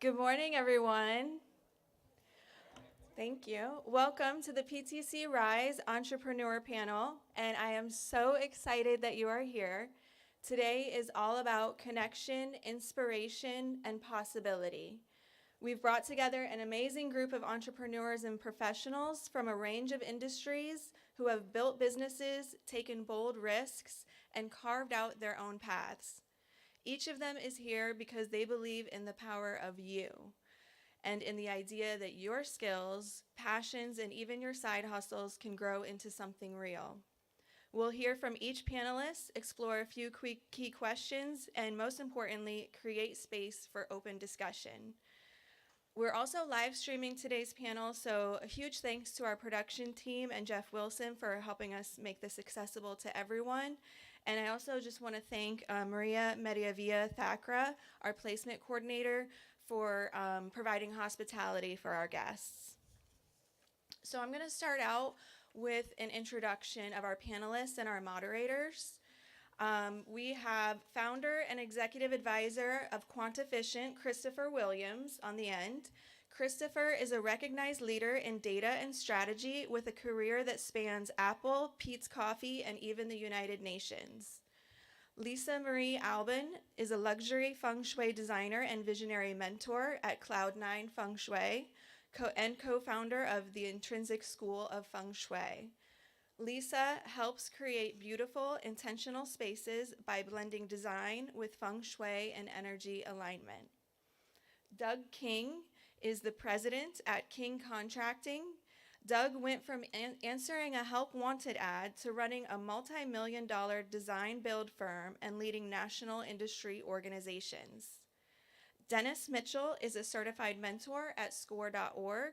Good morning, everyone. Thank you. Welcome to the PTC Rise Entrepreneur Panel, and I am so excited that you are here. Today is all about connection, inspiration, and possibility. We've brought together an amazing group of entrepreneurs and professionals from a range of industries who have built businesses, taken bold risks, and carved out their own paths. Each of them is here because they believe in the power of you and in the idea that your skills, passions, and even your side hustles can grow into something real. We'll hear from each panelist, explore a few key questions, and most importantly, create space for open discussion. We're also live streaming today's panel, so a huge thanks to our production team and Jeff Wilson for helping us make this accessible to everyone. And I also just want to thank Maria Mediavia Thakra, our placement coordinator, for providing hospitality for our guests. So I'm going to start out with an introduction of our panelists and our moderators. We have founder and executive advisor of Quantificient, Christopher Williams, on the end. Christopher is a recognized leader in data and strategy with a career that spans Apple, Peet's Coffee, and even the United Nations. Lisa Marie Albin is a luxury feng shui designer and visionary mentor at Cloud9 Feng Shui and co-founder of the Intrinsic School of Feng Shui. Lisa helps create beautiful, intentional spaces by blending design with feng shui and energy alignment. Doug King is the president at King Contracting. Doug went from answering a help wanted ad to running a multi-million-dollar design build firm and leading national industry organizations. Dennis Mitchell is a certified mentor at score.org.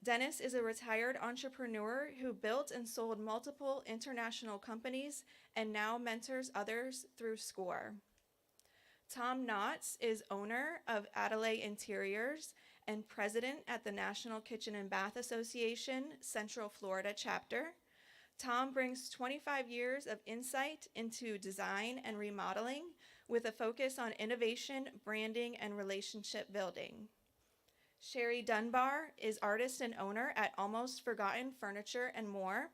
Dennis is a retired entrepreneur who built and sold multiple international companies and now mentors others through SCORE. Tom Knotts is owner of Adelaide Interiors and president at the National Kitchen and Bath Association, Central Florida chapter. Tom brings 25 years of insight into design and remodeling with a focus on innovation, branding, and relationship building. Sherry Dunbar is artist and owner at Almost Forgotten Furniture and More.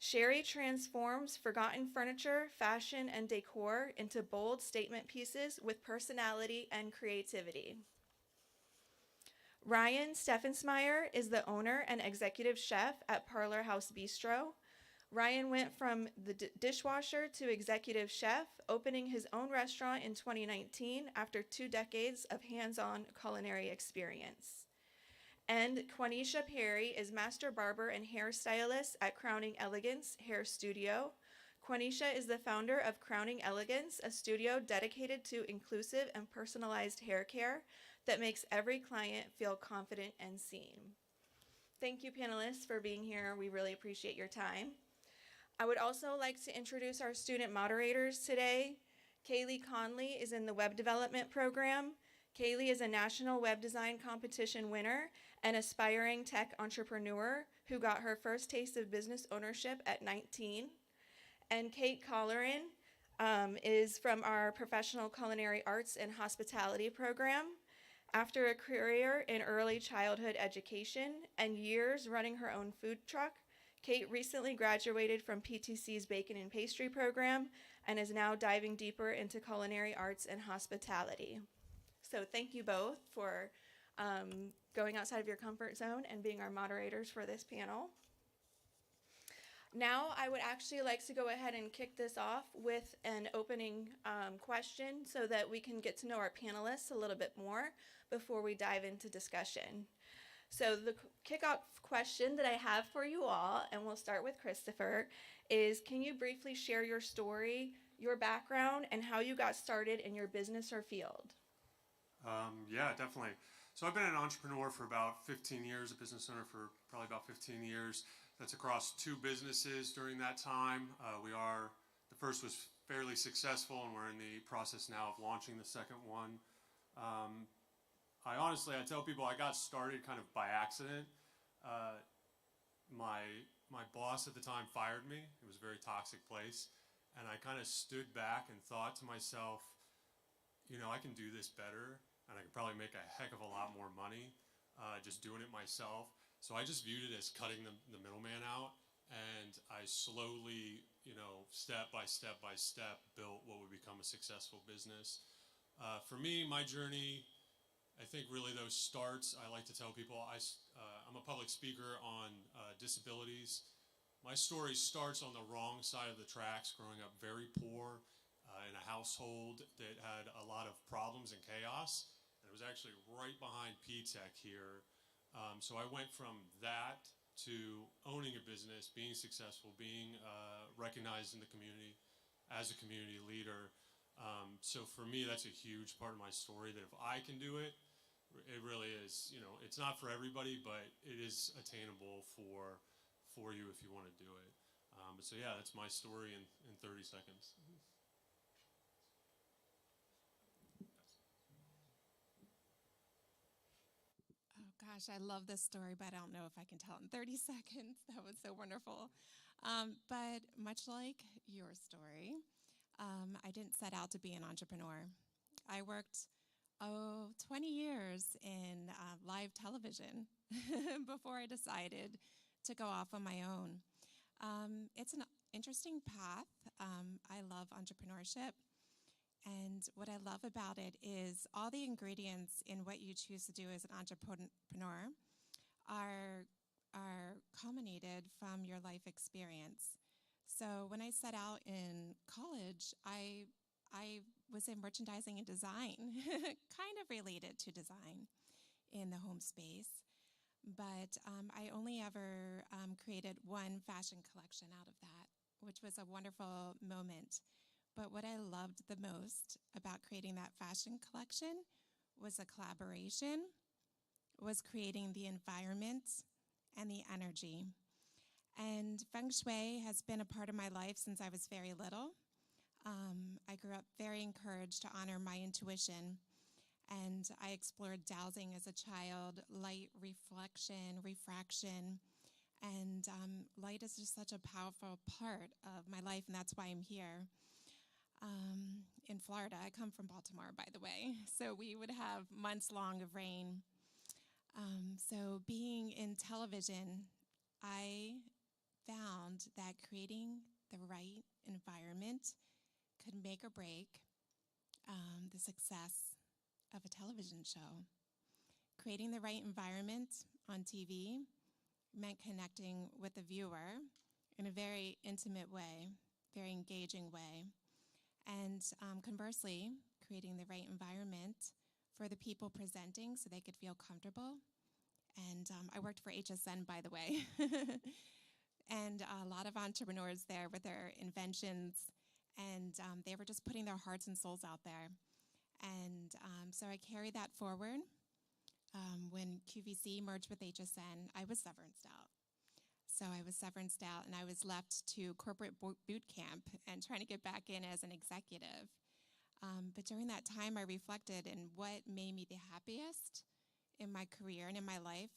Sherry transforms forgotten furniture, fashion, and decor into bold statement pieces with personality and creativity. Ryan Steffensmeyer is the owner and executive chef at Parlor House Bistro. Ryan went from the dishwasher to executive chef, opening his own restaurant in 2019 after 2 decades of hands-on culinary experience. And Quanisha Perry is master barber and hairstylist at Crowning Elegance Hair Studio. Quanisha is the founder of Crowning Elegance, a studio dedicated to inclusive and personalized hair care that makes every client feel confident and seen. Thank you, panelists, for being here. We really appreciate your time. I would also like to introduce our student moderators today. Kaylee Conley is in the web development program. Kaylee is a national web design competition winner and aspiring tech entrepreneur who got her first taste of business ownership at 19. And Kate Colleran is from our professional culinary arts and hospitality program. After a career in early childhood education and years running her own food truck, Kate recently graduated from PTC's Bacon and Pastry program and is now diving deeper into culinary arts and hospitality. So thank you both for going outside of your comfort zone and being our moderators for this panel. Now I would actually like to go ahead and kick this off with an opening question so that we can get to know our panelists a little bit more before we dive into discussion. So the kickoff question that I have for you all, and we'll start with Christopher, is can you briefly share your story, your background, and how you got started in your business or field? Yeah, definitely. So I've been an entrepreneur for about 15 years, a business owner for probably about 15 years. That's across 2 businesses during that time. The first was fairly successful, and we're in the process now of launching the second one. I tell people I got started kind of by accident. My boss at the time fired me. It was a very toxic place. And I kind of stood back and thought to myself, I can do this better. and I could probably make a heck of a lot more money just doing it myself. So I just viewed it as cutting the middleman out, and I slowly, step by step by step, built what would become a successful business. For me, my journey, I think really those starts, I like to tell people, I'm a public speaker on disabilities. My story starts on the wrong side of the tracks, growing up very poor in a household that had a lot of problems and chaos. And it was actually right behind P-Tech here. So I went from that to owning a business, being successful, being recognized in the community as a community leader. So for me, that's a huge part of my story, that if I can do it, it really is, it's not for everybody, but it is attainable for you if you want to do it. But so yeah, that's my story in 30 seconds. Oh gosh, I love this story, but I don't know if I can tell it in 30 seconds. That was so wonderful. But much like your story, I didn't set out to be an entrepreneur. I worked, 20 years in live television before I decided to go off on my own. It's an interesting path. I love entrepreneurship. And what I love about it is all the ingredients in what you choose to do as an entrepreneur are culminated from your life experience. So when I set out in college, I was in merchandising and design, kind of related to design in the home space. But I only ever created one fashion collection out of that, which was a wonderful moment. But what I loved the most about creating that fashion collection was a collaboration, was creating the environment and the energy. And Feng Shui has been a part of my life since I was very little. I grew up very encouraged to honor my intuition, and I explored dowsing as a child, light reflection, refraction, and light is just such a powerful part of my life, and that's why I'm here. In Florida. I come from Baltimore, by the way, so we would have months long of rain. So being in television, I found that creating the right environment could make or break the success of a television show. Creating the right environment on TV meant connecting with the viewer in a very intimate way, very engaging way. And conversely, creating the right environment for the people presenting so they could feel comfortable. And I worked for HSN, by the way. And a lot of entrepreneurs there with their inventions. And they were just putting their hearts and souls out there. And so I carried that forward. When QVC merged with HSN, I was severanced out. So I was severanced out, and I was left to corporate boot camp and trying to get back in as an executive. But during that time, I reflected, and what made me the happiest in my career and in my life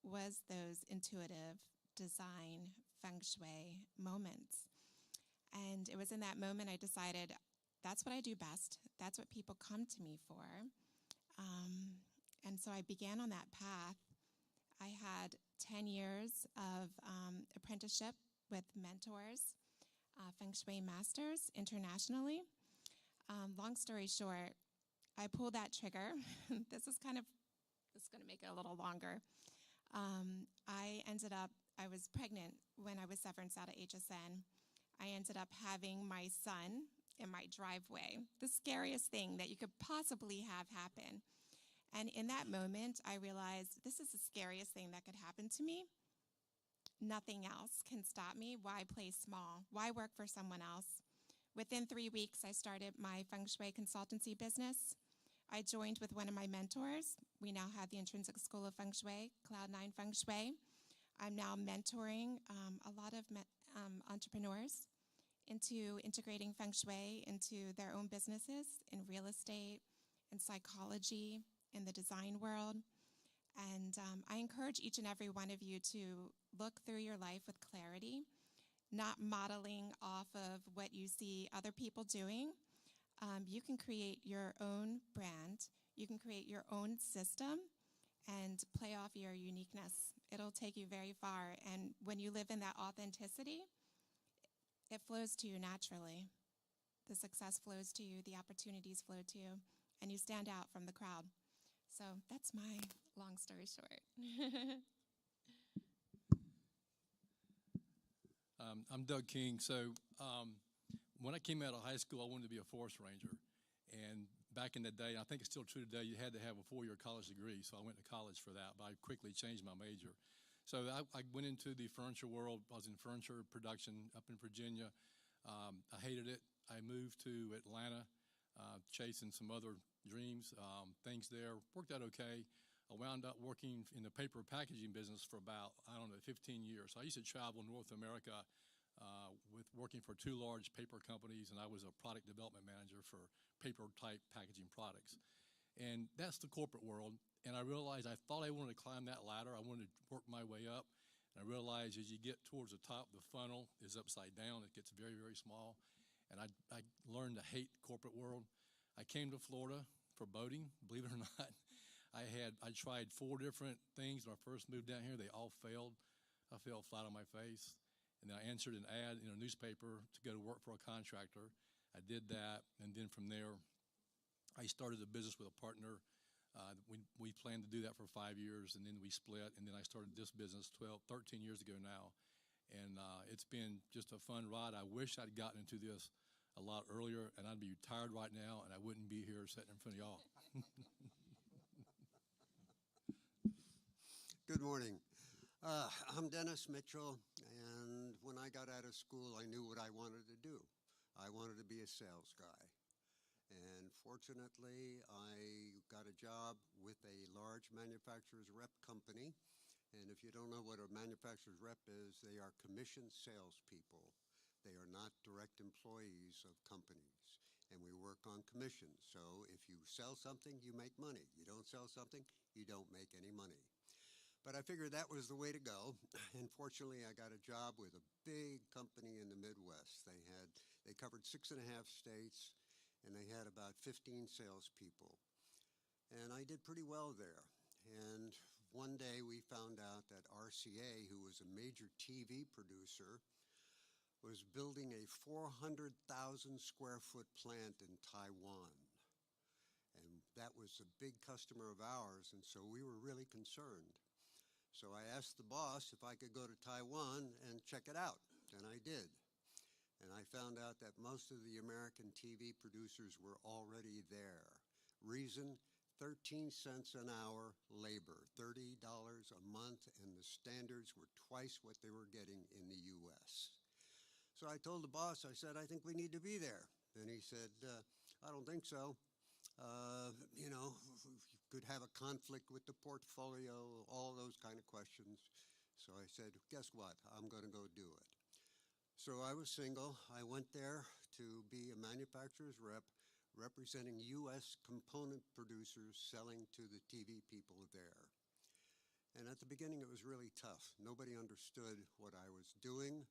was those intuitive design feng shui moments. And it was in that moment I decided that's what I do best. That's what people come to me for. And so I began on that path. I had 10 years of apprenticeship with mentors, Feng Shui masters internationally. Long story short, I pulled that trigger. This is going to make it a little longer. I was pregnant when I was severance out of HSN. I ended up having my son in my driveway, the scariest thing that you could possibly have happen. And in that moment, I realized this is the scariest thing that could happen to me. Nothing else can stop me. Why play small? Why work for someone else? Within 3 weeks, I started my Feng Shui consultancy business. I joined with one of my mentors. We now have the Intrinsic School of Feng Shui, Cloud9 Feng Shui. I'm now mentoring a lot of entrepreneurs into integrating Feng Shui into their own businesses in real estate, in psychology, in the design world. And I encourage each and every one of you to look through your life with clarity, not modeling off of what you see other people doing. You can create your own brand. You can create your own system and play off your uniqueness. It'll take you very far. And when you live in that authenticity, it flows to you naturally. The success flows to you, the opportunities flow to you, and you stand out from the crowd. So that's my long story short. I'm Doug King. So when I came out of high school, I wanted to be a forest ranger. And back in the day, I think it's still true today, you had to have a 4-year college degree. So I went to college for that, but I quickly changed my major. So I went into the furniture world. I was in furniture production up in Virginia. I hated it. I moved to Atlanta, chasing some other dreams, things there. Worked out okay. I wound up working in the paper packaging business for about, 15 years. So I used to travel North America with working for 2 large paper companies, and I was a product development manager for paper-type packaging products. And that's the corporate world. And I realized I thought I wanted to climb that ladder. I wanted to work my way up. And I realized as you get towards the top, the funnel is upside down. It gets very, very small. And I learned to hate the corporate world. I came to Florida for boating, believe it or not. I tried 4 different things when I first moved down here. They all failed. I fell flat on my face. And then I answered an ad in a newspaper to go to work for a contractor. I did that. And then from there, I started a business with a partner. We planned to do that for 5 years, and then we split. And then I started this business 13 years ago now. And it's been just a fun ride. I wish I'd gotten into this a lot earlier, and I'd be retired right now, and I wouldn't be here sitting in front of y'all. Good morning. I'm Dennis Mitchell, and when I got out of school, I knew what I wanted to do. I wanted to be a sales guy. And fortunately, I got a job with a large manufacturer's rep company. And if you don't know what a manufacturer's rep is, they are commissioned salespeople. They are not direct employees of companies. And we work on commission. So if you sell something, you make money. You don't sell something, you don't make any money. But I figured that was the way to go. And fortunately, I got a job with a big company in the Midwest. They covered 6.5 states, and they had about 15 salespeople. And I did pretty well there. And one day we found out that RCA, who was a major TV producer, was building a 400,000 square foot plant in Taiwan. And that was a big customer of ours, and so we were really concerned. So I asked the boss if I could go to Taiwan and check it out, and I did. And I found out that most of the American TV producers were already there. Reason, 13 cents an hour labor, $30 a month, and the standards were twice what they were getting in the U.S. So I told the boss, I said, I think we need to be there. And he said, I don't think so. You could have a conflict with the portfolio, all those kind of questions. So I said, guess what? I'm going to go do it. So I was single. I went there to be a manufacturer's rep, representing U.S. component producers selling to the TV people there. And at the beginning, it was really tough. Nobody understood what I was doing.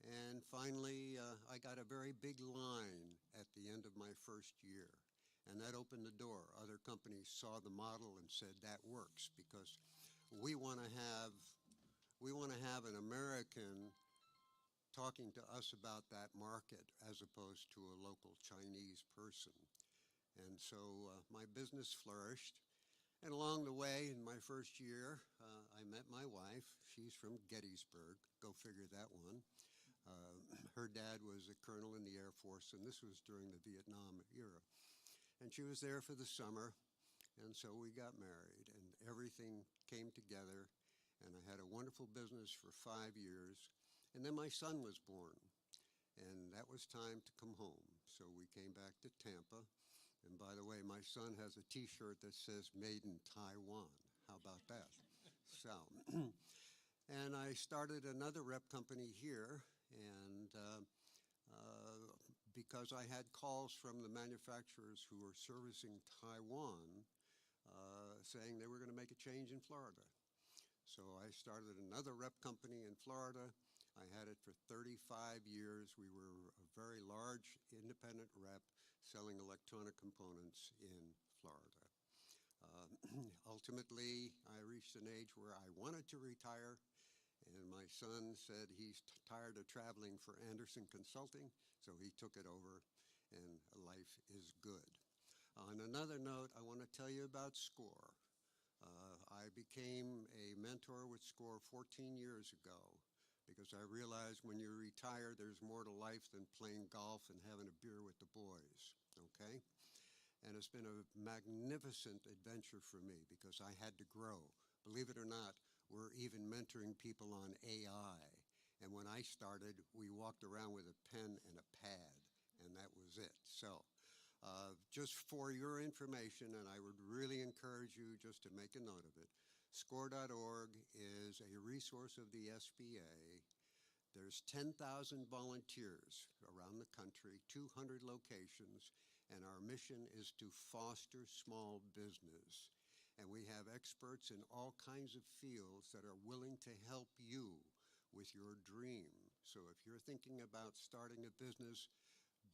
And finally, I got a very big line at the end of my first year. And that opened the door. Other companies saw the model and said that works because we want to have an American talking to us about that market as opposed to a local Chinese person. And so my business flourished. And along the way, in my first year, I met my wife. She's from Gettysburg. Go figure that one. Her dad was a colonel in the Air Force, and this was during the Vietnam era. And she was there for the summer, and so we got married, and everything came together, and I had a wonderful business for 5 years. And then my son was born, and that was time to come home. So we came back to Tampa. And by the way, my son has a T-shirt that says Made in Taiwan. How about that? So, and I started another rep company here, and because I had calls from the manufacturers who were servicing Taiwan saying they were going to make a change in Florida. So I started another rep company in Florida. I had it for 35 years. We were a very large independent rep selling electronic components in Florida. Ultimately, I reached an age where I wanted to retire, and my son said he's tired of traveling for Anderson Consulting, so he took it over, and life is good. On another note, I want to tell you about SCORE. I became a mentor with SCORE 14 years ago because I realized when you retire, there's more to life than playing golf and having a beer with the boys, okay? And it's been a magnificent adventure for me because I had to grow. Believe it or not, we're even mentoring people on AI. And when I started, we walked around with a pen and a pad, and that was it. So just for your information, and I would really encourage you just to make a note of it, score.org is a resource of the SBA. There's 10,000 volunteers around the country, 200 locations, and our mission is to foster small business. And we have experts in all kinds of fields that are willing to help you with your dream. So if you're thinking about starting a business,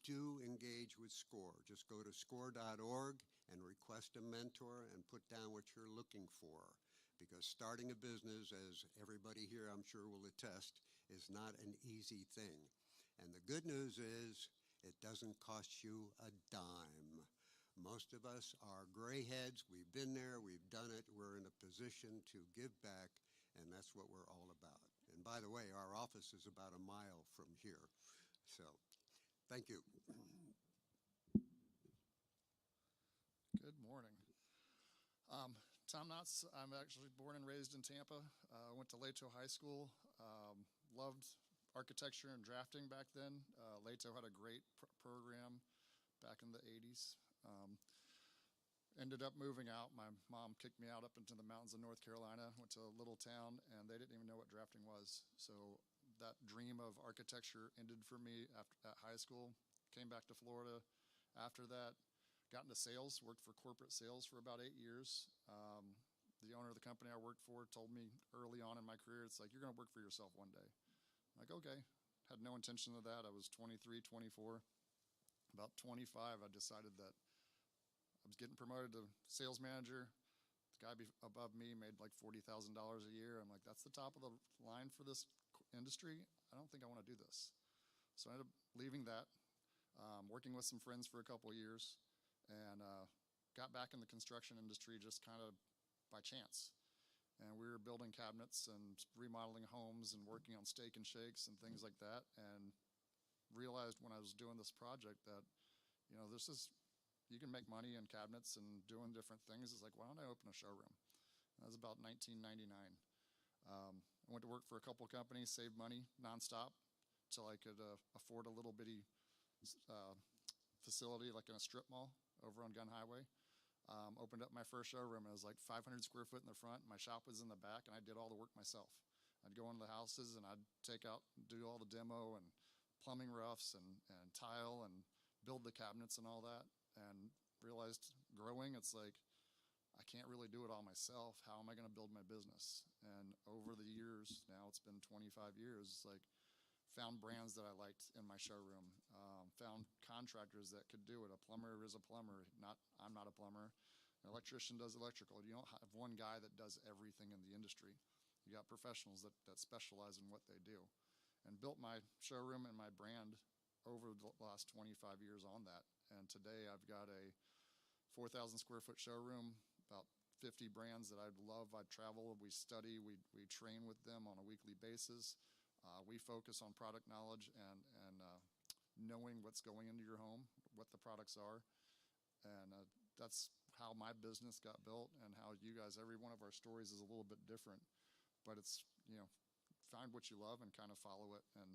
do engage with SCORE. Just go to score.org and request a mentor and put down what you're looking for. Because starting a business, as everybody here I'm sure will attest, is not an easy thing. And the good news is it doesn't cost you a dime. Most of us are gray heads. We've been there. We've done it. We're in a position to give back, and that's what we're all about. And by the way, our office is about a mile from here. So thank you. Good morning. Tom Knotts. I'm actually born and raised in Tampa. Went to Lato High School. Loved architecture and drafting back then. Lato had a great program back in the 80s. Ended up moving out. My mom kicked me out up into the mountains of North Carolina, went to a little town, and they didn't even know what drafting was. So that dream of architecture ended for me at high school. Came back to Florida after that. Got into sales, worked for corporate sales for about 8 years. The owner of the company I worked for told me early on in my career, it's like, you're going to work for yourself one day. I'm like, okay. Had no intention of that. I was 23, 24. About 25, I decided that I was getting promoted to sales manager. The guy above me made like $40,000 a year. I'm like, that's the top of the line for this industry. I don't think I want to do this. So I ended up leaving that, working with some friends for a couple of years, and got back in the construction industry just kind of by chance. And we were building cabinets and remodeling homes and working on steak and shakes and things like that, and realized when I was doing this project that, you know, you can make money in cabinets and doing different things. It's like, why don't I open a showroom? That was about 1999. I went to work for a couple of companies, saved money nonstop till I could afford a little bitty facility like in a strip mall over on Gun Highway. Opened up my first showroom. It was like 500 square foot in the front. My shop was in the back, and I did all the work myself. I'd go into the houses, and I'd take out, do all the demo and plumbing roughs and tile and build the cabinets and all that. And realized growing, it's like, I can't really do it all myself. How am I going to build my business? And over the years, now it's been 25 years, it's like, found brands that I liked in my showroom, found contractors that could do it. A plumber is a plumber. I'm not a plumber. An electrician does electrical. You don't have one guy that does everything in the industry. You got professionals that specialize in what they do. And built my showroom and my brand over the last 25 years on that. And today I've got a 4,000 square foot showroom, about 50 brands that I love. I travel, we study, we train with them on a weekly basis. We focus on product knowledge and knowing what's going into your home, what the products are. And that's how my business got built, and how you guys, every one of our stories is a little bit different. But it's, you know, find what you love and kind of follow it, and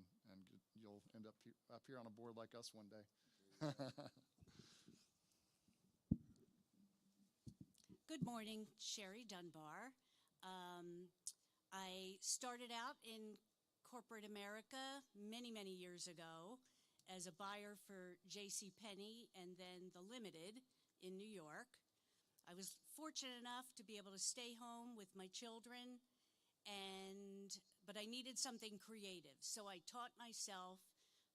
you'll end up here on a board like us one day. Good morning, Sherry Dunbar. I started out in corporate America many, many years ago as a buyer for J.C. Penney and then the Limited in New York. I was fortunate enough to be able to stay home with my children, but I needed something creative. So I taught myself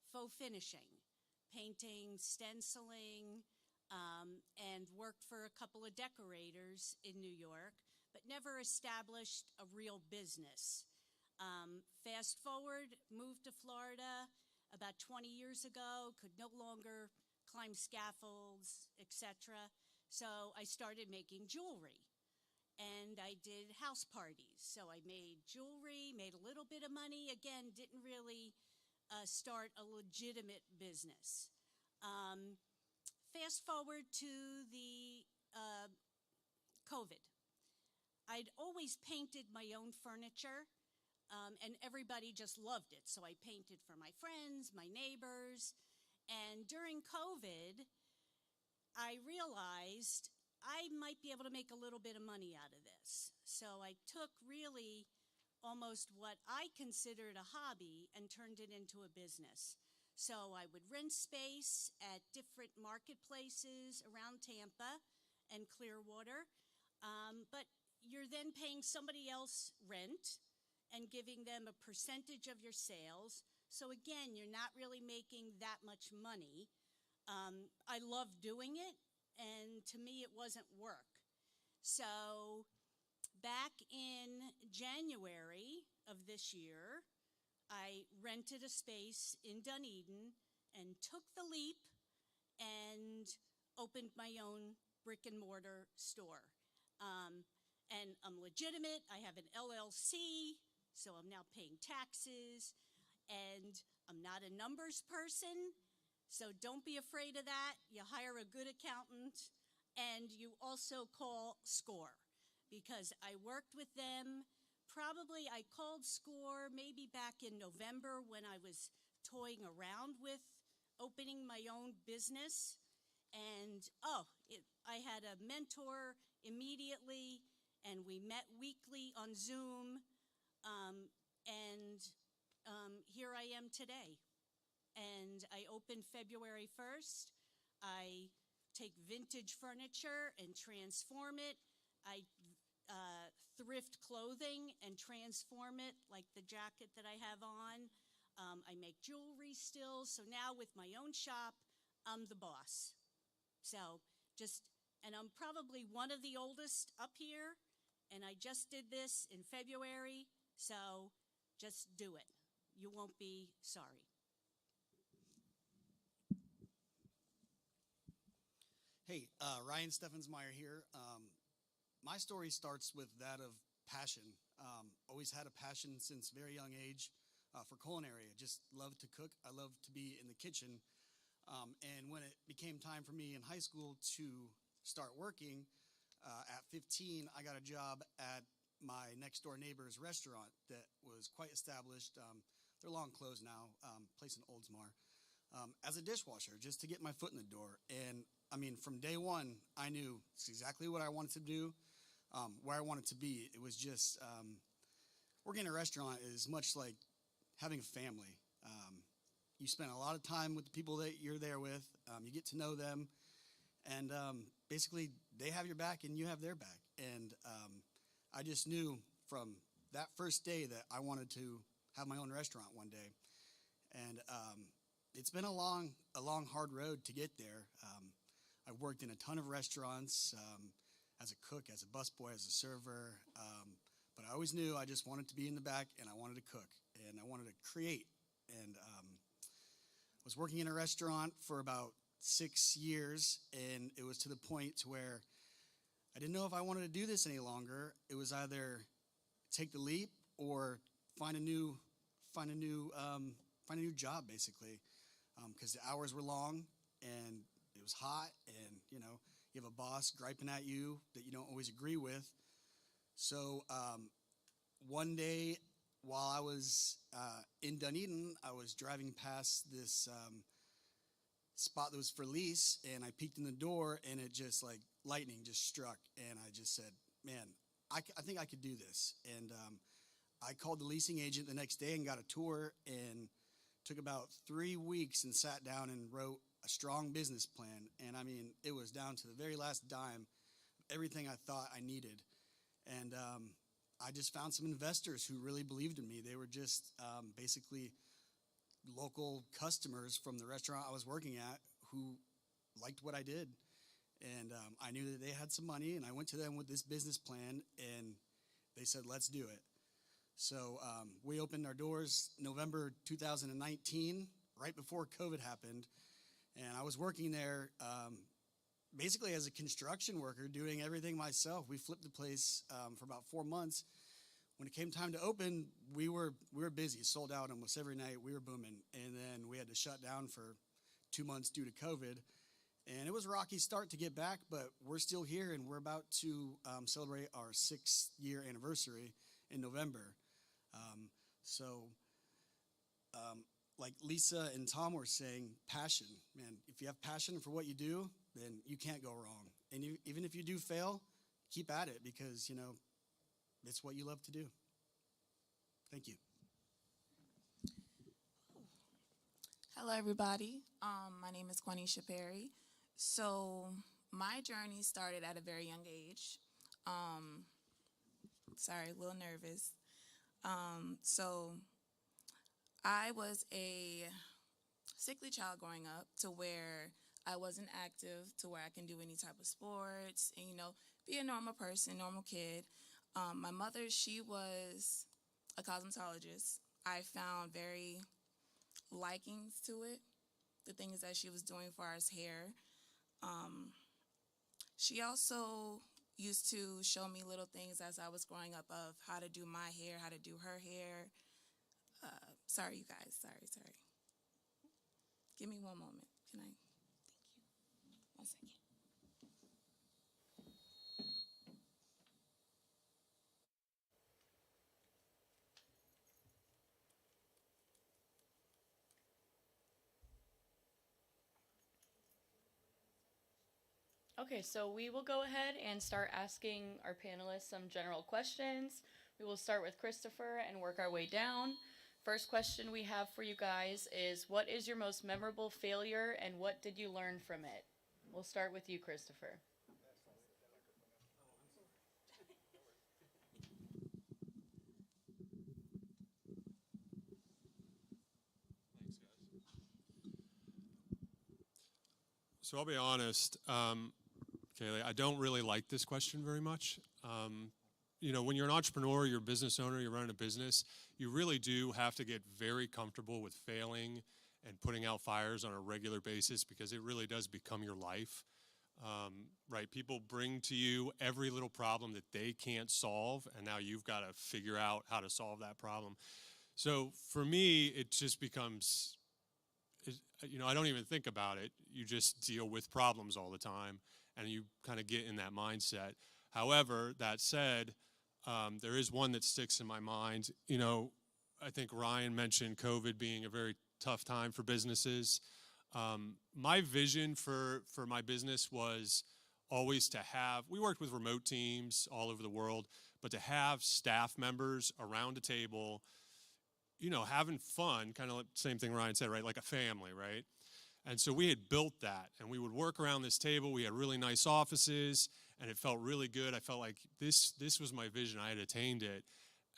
faux finishing, painting, stenciling, and worked for a couple of decorators in New York, but never established a real business. Fast forward, moved to Florida about 20 years ago, could no longer climb scaffolds, etc. So I started making jewelry. And I did house parties. So I made jewelry, made a little bit of money. Again, didn't really start a legitimate business. Fast forward to the COVID. I'd always painted my own furniture, and everybody just loved it. So I painted for my friends, my neighbors. And during COVID, I realized I might be able to make a little bit of money out of this. So I took really almost what I considered a hobby and turned it into a business. So I would rent space at different marketplaces around Tampa and Clearwater, but you're then paying somebody else rent and giving them a percentage of your sales. So again, you're not really making that much money. I love doing it, and to me it wasn't work. So back in January of this year, I rented a space in Dunedin and took the leap and opened my own brick and mortar store. And I'm legitimate. I have an LLC, so I'm now paying taxes, and I'm not a numbers person. So don't be afraid of that. You hire a good accountant, and you also call SCORE, because I worked with them. Probably I called SCORE maybe back in November when I was toying around with opening my own business. And I had a mentor immediately, and we met weekly on Zoom, and here I am today. And I opened February 1st. I take vintage furniture and transform it. I thrift clothing and transform it, like the jacket that I have on. I make jewelry still. So now with my own shop, I'm the boss. So and I'm probably one of the oldest up here, and I just did this in February. So just do it. You won't be sorry. Hey, Ryan Steffensmeyer here. My story starts with that of passion. Always had a passion since a very young age for culinary. I just loved to cook. I loved to be in the kitchen. And when it became time for me in high school to start working, at 15, I got a job at my next door neighbor's restaurant that was quite established. They're long closed now, place in Oldsmar, as a dishwasher, just to get my foot in the door. And I mean, from day one, I knew it's exactly what I wanted to do, where I wanted to be. It was just working in a restaurant is much like having a family. You spend a lot of time with the people that you're there with. You get to know them, and basically they have your back and you have their back. And I just knew from that first day that I wanted to have my own restaurant one day. And it's been a long, hard road to get there. I've worked in a ton of restaurants as a cook, as a busboy, as a server. But I always knew I just wanted to be in the back, and I wanted to cook, and I wanted to create. And I was working in a restaurant for about 6 years, and it was to the point to where I didn't know if I wanted to do this any longer. It was either take the leap or find a new job, basically, because the hours were long and it was hot, and you have a boss griping at you that you don't always agree with. So one day while I was in Dunedin, I was driving past this spot that was for lease, and I peeked in the door, and it just like lightning just struck, and I just said, man, I think I could do this. And I called the leasing agent the next day and got a tour, and took about 3 weeks and sat down and wrote a strong business plan. And I mean, it was down to the very last dime, everything I thought I needed. And I just found some investors who really believed in me. They were just basically local customers from the restaurant I was working at who liked what I did. And I knew that they had some money, and I went to them with this business plan, and they said, let's do it. So we opened our doors November 2019, right before COVID happened. And I was working there basically as a construction worker, doing everything myself. We flipped the place for about 4 months. When it came time to open, we were busy, sold out almost every night. We were booming. And then we had to shut down for 2 months due to COVID. And it was a rocky start to get back, but we're still here, and we're about to celebrate our 6th-year anniversary in November. Like Lisa and Tom were saying, passion. Man, if you have passion for what you do, then you can't go wrong. And even if you do fail, keep at it because, it's what you love to do. Thank you. Hello, everybody. My name is Quanisha Perry. So my journey started at a very young age. Sorry, a little nervous. So I was a sickly child growing up to where I wasn't active, to where I can do any type of sports and, be a normal person, normal kid. My mother, she was a cosmetologist. I found very likings to it, the things that she was doing for our hair. She also used to show me little things as I was growing up of how to do my hair, how to do her hair. Sorry, you guys. Sorry. Give me one moment. Can I? Thank you. 1 second. Okay, so we will go ahead and start asking our panelists some general questions. We will start with Christopher and work our way down. First question we have for you guys is, what is your most memorable failure and what did you learn from it? We'll start with you, Christopher. So I'll be honest, Kaylee, I don't really like this question very much. When you're an entrepreneur, you're a business owner, you're running a business, you really do have to get very comfortable with failing and putting out fires on a regular basis because it really does become your life, right? People bring to you every little problem that they can't solve, and now you've got to figure out how to solve that problem. So for me, it just becomes, I don't even think about it. You just deal with problems all the time, and you kind of get in that mindset. However, that said, there is one that sticks in my mind. I think Ryan mentioned COVID being a very tough time for businesses. My vision for my business was always to have, we worked with remote teams all over the world, but to have staff members around a table, having fun, kind of like the same thing Ryan said, right? Like a family, right? And so we had built that, and we would work around this table. We had really nice offices, and it felt really good. I felt like this was my vision. I had attained it.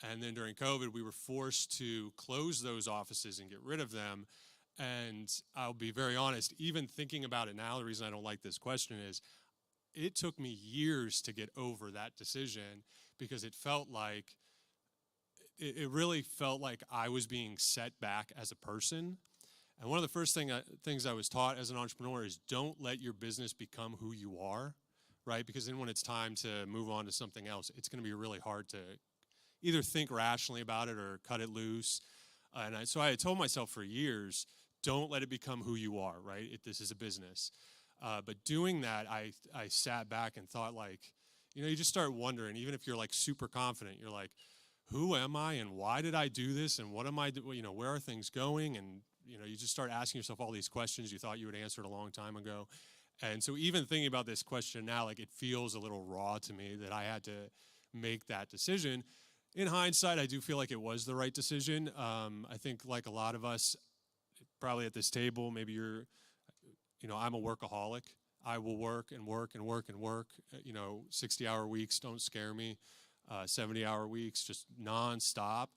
And then during COVID, we were forced to close those offices and get rid of them. And I'll be very honest, even thinking about it now, the reason I don't like this question is it took me years to get over that decision because it really felt like I was being set back as a person. And one of the first things I was taught as an entrepreneur is don't let your business become who you are, right? Because then when it's time to move on to something else, it's going to be really hard to either think rationally about it or cut it loose. So I had told myself for years, don't let it become who you are, right? This is a business. But doing that, I sat back and thought you just start wondering, even if you're super confident, you're like, who am I and why did I do this and what am I doing? Where are things going? And you just start asking yourself all these questions you thought you had answered a long time ago. And so even thinking about this question now, it feels a little raw to me that I had to make that decision. In hindsight, I do feel like it was the right decision. I think like a lot of us probably at this table, maybe I'm a workaholic. I will work and work and work and work. 60-hour weeks don't scare me. 70-hour weeks, just nonstop.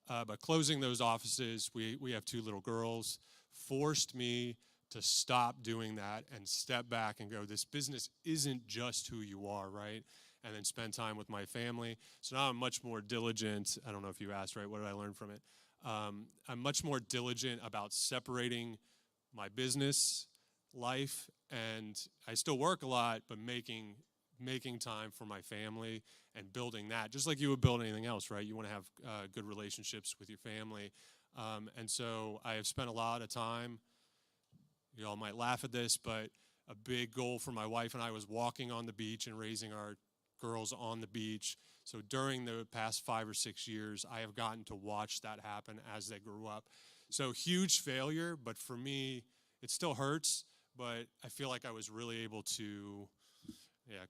But closing those offices, we have 2 little girls, forced me to stop doing that and step back and go, this business isn't just who you are, right? And then spend time with my family. So now I'm much more diligent. I don't know if you asked, right? What did I learn from it? I'm much more diligent about separating my business life, and I still work a lot, but making time for my family and building that, just like you would build anything else, right? You want to have good relationships with your family. And so I have spent a lot of time, you all might laugh at this, but a big goal for my wife and I was walking on the beach and raising our girls on the beach. So during the past 5 or 6 years, I have gotten to watch that happen as they grew up. So huge failure, but for me, it still hurts, but I feel like I was really able to,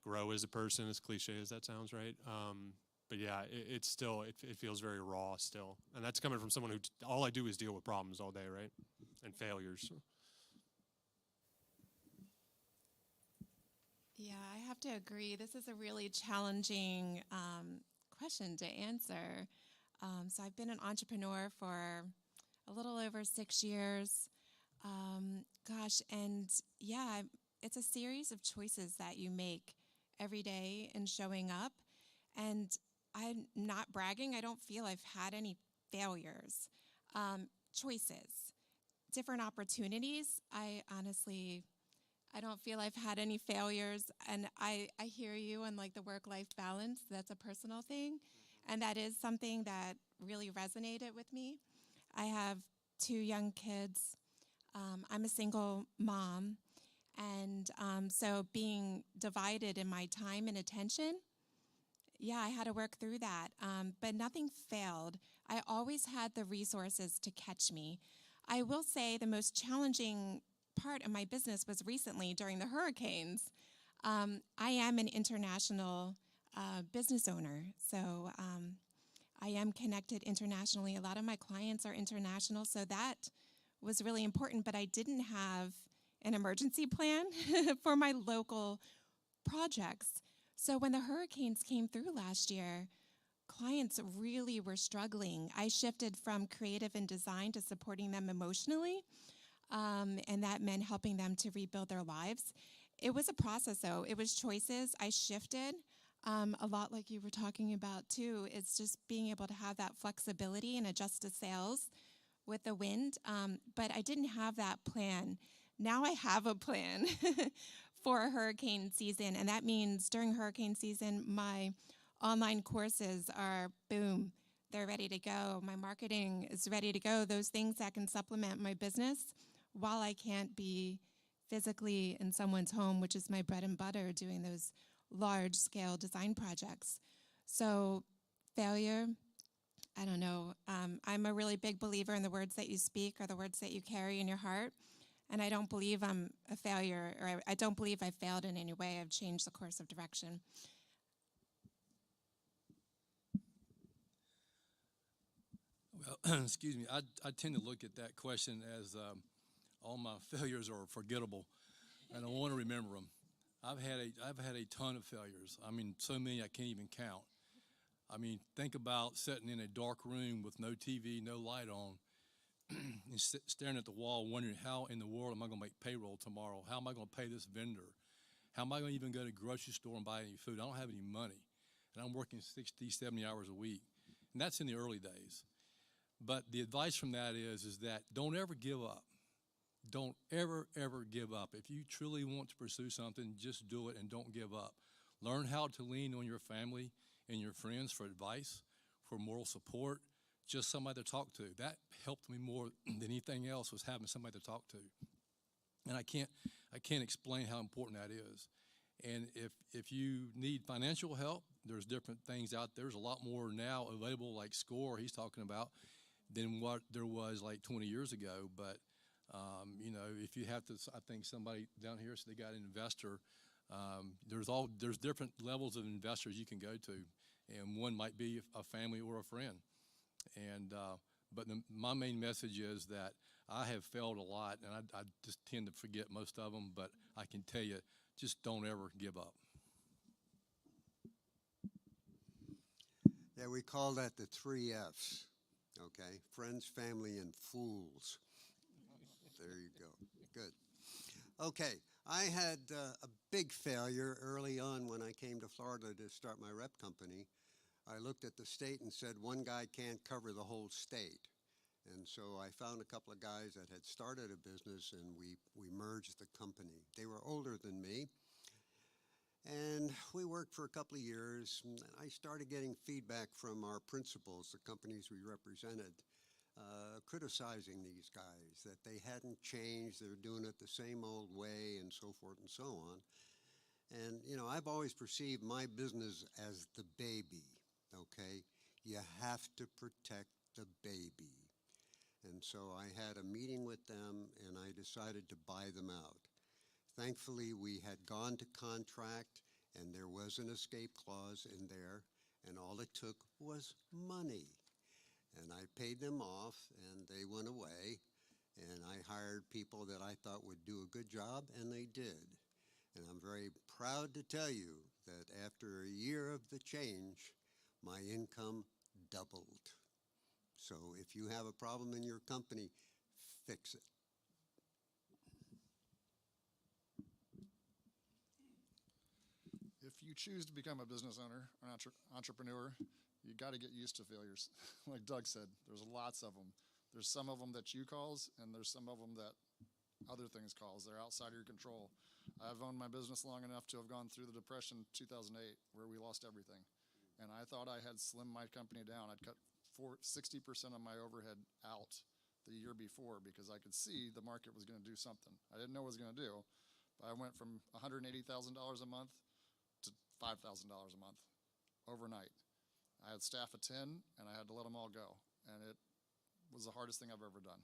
grow as a person, as cliche as that sounds, right? But yeah, it's still, it feels very raw still. And that's coming from someone who, all I do is deal with problems all day, right? And failures. Yeah, I have to agree. This is a really challenging question to answer. So I've been an entrepreneur for a little over 6 years. And yeah, it's a series of choices that you make every day in showing up. And I'm not bragging. I don't feel I've had any failures. Choices, different opportunities. I don't feel I've had any failures, and I hear you on like the work-life balance. That's a personal thing, and that is something that really resonated with me. I have 2 young kids. I'm a single mom, and so being divided in my time and attention, yeah, I had to work through that, but nothing failed. I always had the resources to catch me. I will say the most challenging part of my business was recently during the hurricanes. I am an international business owner, so I am connected internationally. A lot of my clients are international, so that was really important, but I didn't have an emergency plan for my local projects. So when the hurricanes came through last year, clients really were struggling. I shifted from creative and design to supporting them emotionally. And that meant helping them to rebuild their lives. It was a process, though. It was choices. I shifted a lot, like you were talking about, too. It's just being able to have that flexibility and adjust to sales with the wind. But I didn't have that plan. Now I have a plan for a hurricane season, and that means during hurricane season, my online courses are, boom, they're ready to go. My marketing is ready to go. Those things that can supplement my business while I can't be physically in someone's home, which is my bread and butter, doing those large-scale design projects. So failure, I don't know. I'm a really big believer in the words that you speak are the words that you carry in your heart. And I don't believe I'm a failure, or I don't believe I failed in any way. I've changed the course of direction. Well, excuse me. I tend to look at that question as all my failures are forgettable, and I want to remember them. I've had a ton of failures. I mean, so many I can't even count. I mean, think about sitting in a dark room with no TV, no light on, and staring at the wall, wondering how in the world am I going to make payroll tomorrow? How am I going to pay this vendor? How am I going to even go to the grocery store and buy any food? I don't have any money, and I'm working 60, 70 hours a week, and that's in the early days. But the advice from that is that don't ever give up. Don't ever give up. If you truly want to pursue something, just do it and don't give up. Learn how to lean on your family and your friends for advice, for moral support, just somebody to talk to. That helped me more than anything else, was having somebody to talk to. And I can't explain how important that is. And if you need financial help, there's different things out there. There's a lot more now available, like SCORE he's talking about, than what there was like 20 years ago. But if you have to, I think somebody down here said they got an investor. There's different levels of investors you can go to, and one might be a family or a friend. And but my main message is that I have failed a lot, and I just tend to forget most of them. But I can tell you, just don't ever give up. Yeah, we call that the 3 F's. Okay, friends, family, and fools. There you go. Good. Okay, I had a big failure early on when I came to Florida to start my rep company. I looked at the state and said, one guy can't cover the whole state. And so I found a couple of guys that had started a business, and we merged the company. They were older than me, and we worked for a couple of years. And I started getting feedback from our principals, the companies we represented, criticizing these guys, that they hadn't changed, they were doing it the same old way, and so forth and so on. And, you know, I've always perceived my business as the baby, okay? You have to protect the baby. And so I had a meeting with them, and I decided to buy them out. Thankfully, we had gone to contract, and there was an escape clause in there, and all it took was money. And I paid them off, and they went away, and I hired people that I thought would do a good job, and they did. And I'm very proud to tell you that after a year of the change, my income doubled. So if you have a problem in your company, fix it. If you choose to become a business owner, an entrepreneur, you got to get used to failures. Like Doug said, there's lots of them. There's some of them that you cause, and there's some of them that other things cause. They're outside of your control. I've owned my business long enough to have gone through the Depression 2008, where we lost everything. And I thought I had slimmed my company down. I'd cut 60% of my overhead out the year before because I could see the market was going to do something. I didn't know what it was going to do, but I went from $180,000 a month to $5,000 a month overnight. I had staff of 10, and I had to let them all go. And it was the hardest thing I've ever done.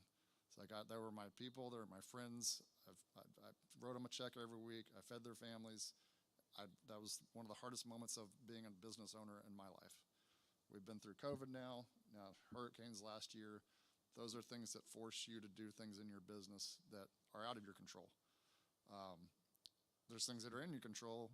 So they were my people, they were my friends. I wrote them a check every week. I fed their families. That was one of the hardest moments of being a business owner in my life. We've been through COVID now hurricanes last year. Those are things that force you to do things in your business that are out of your control. There's things that are in your control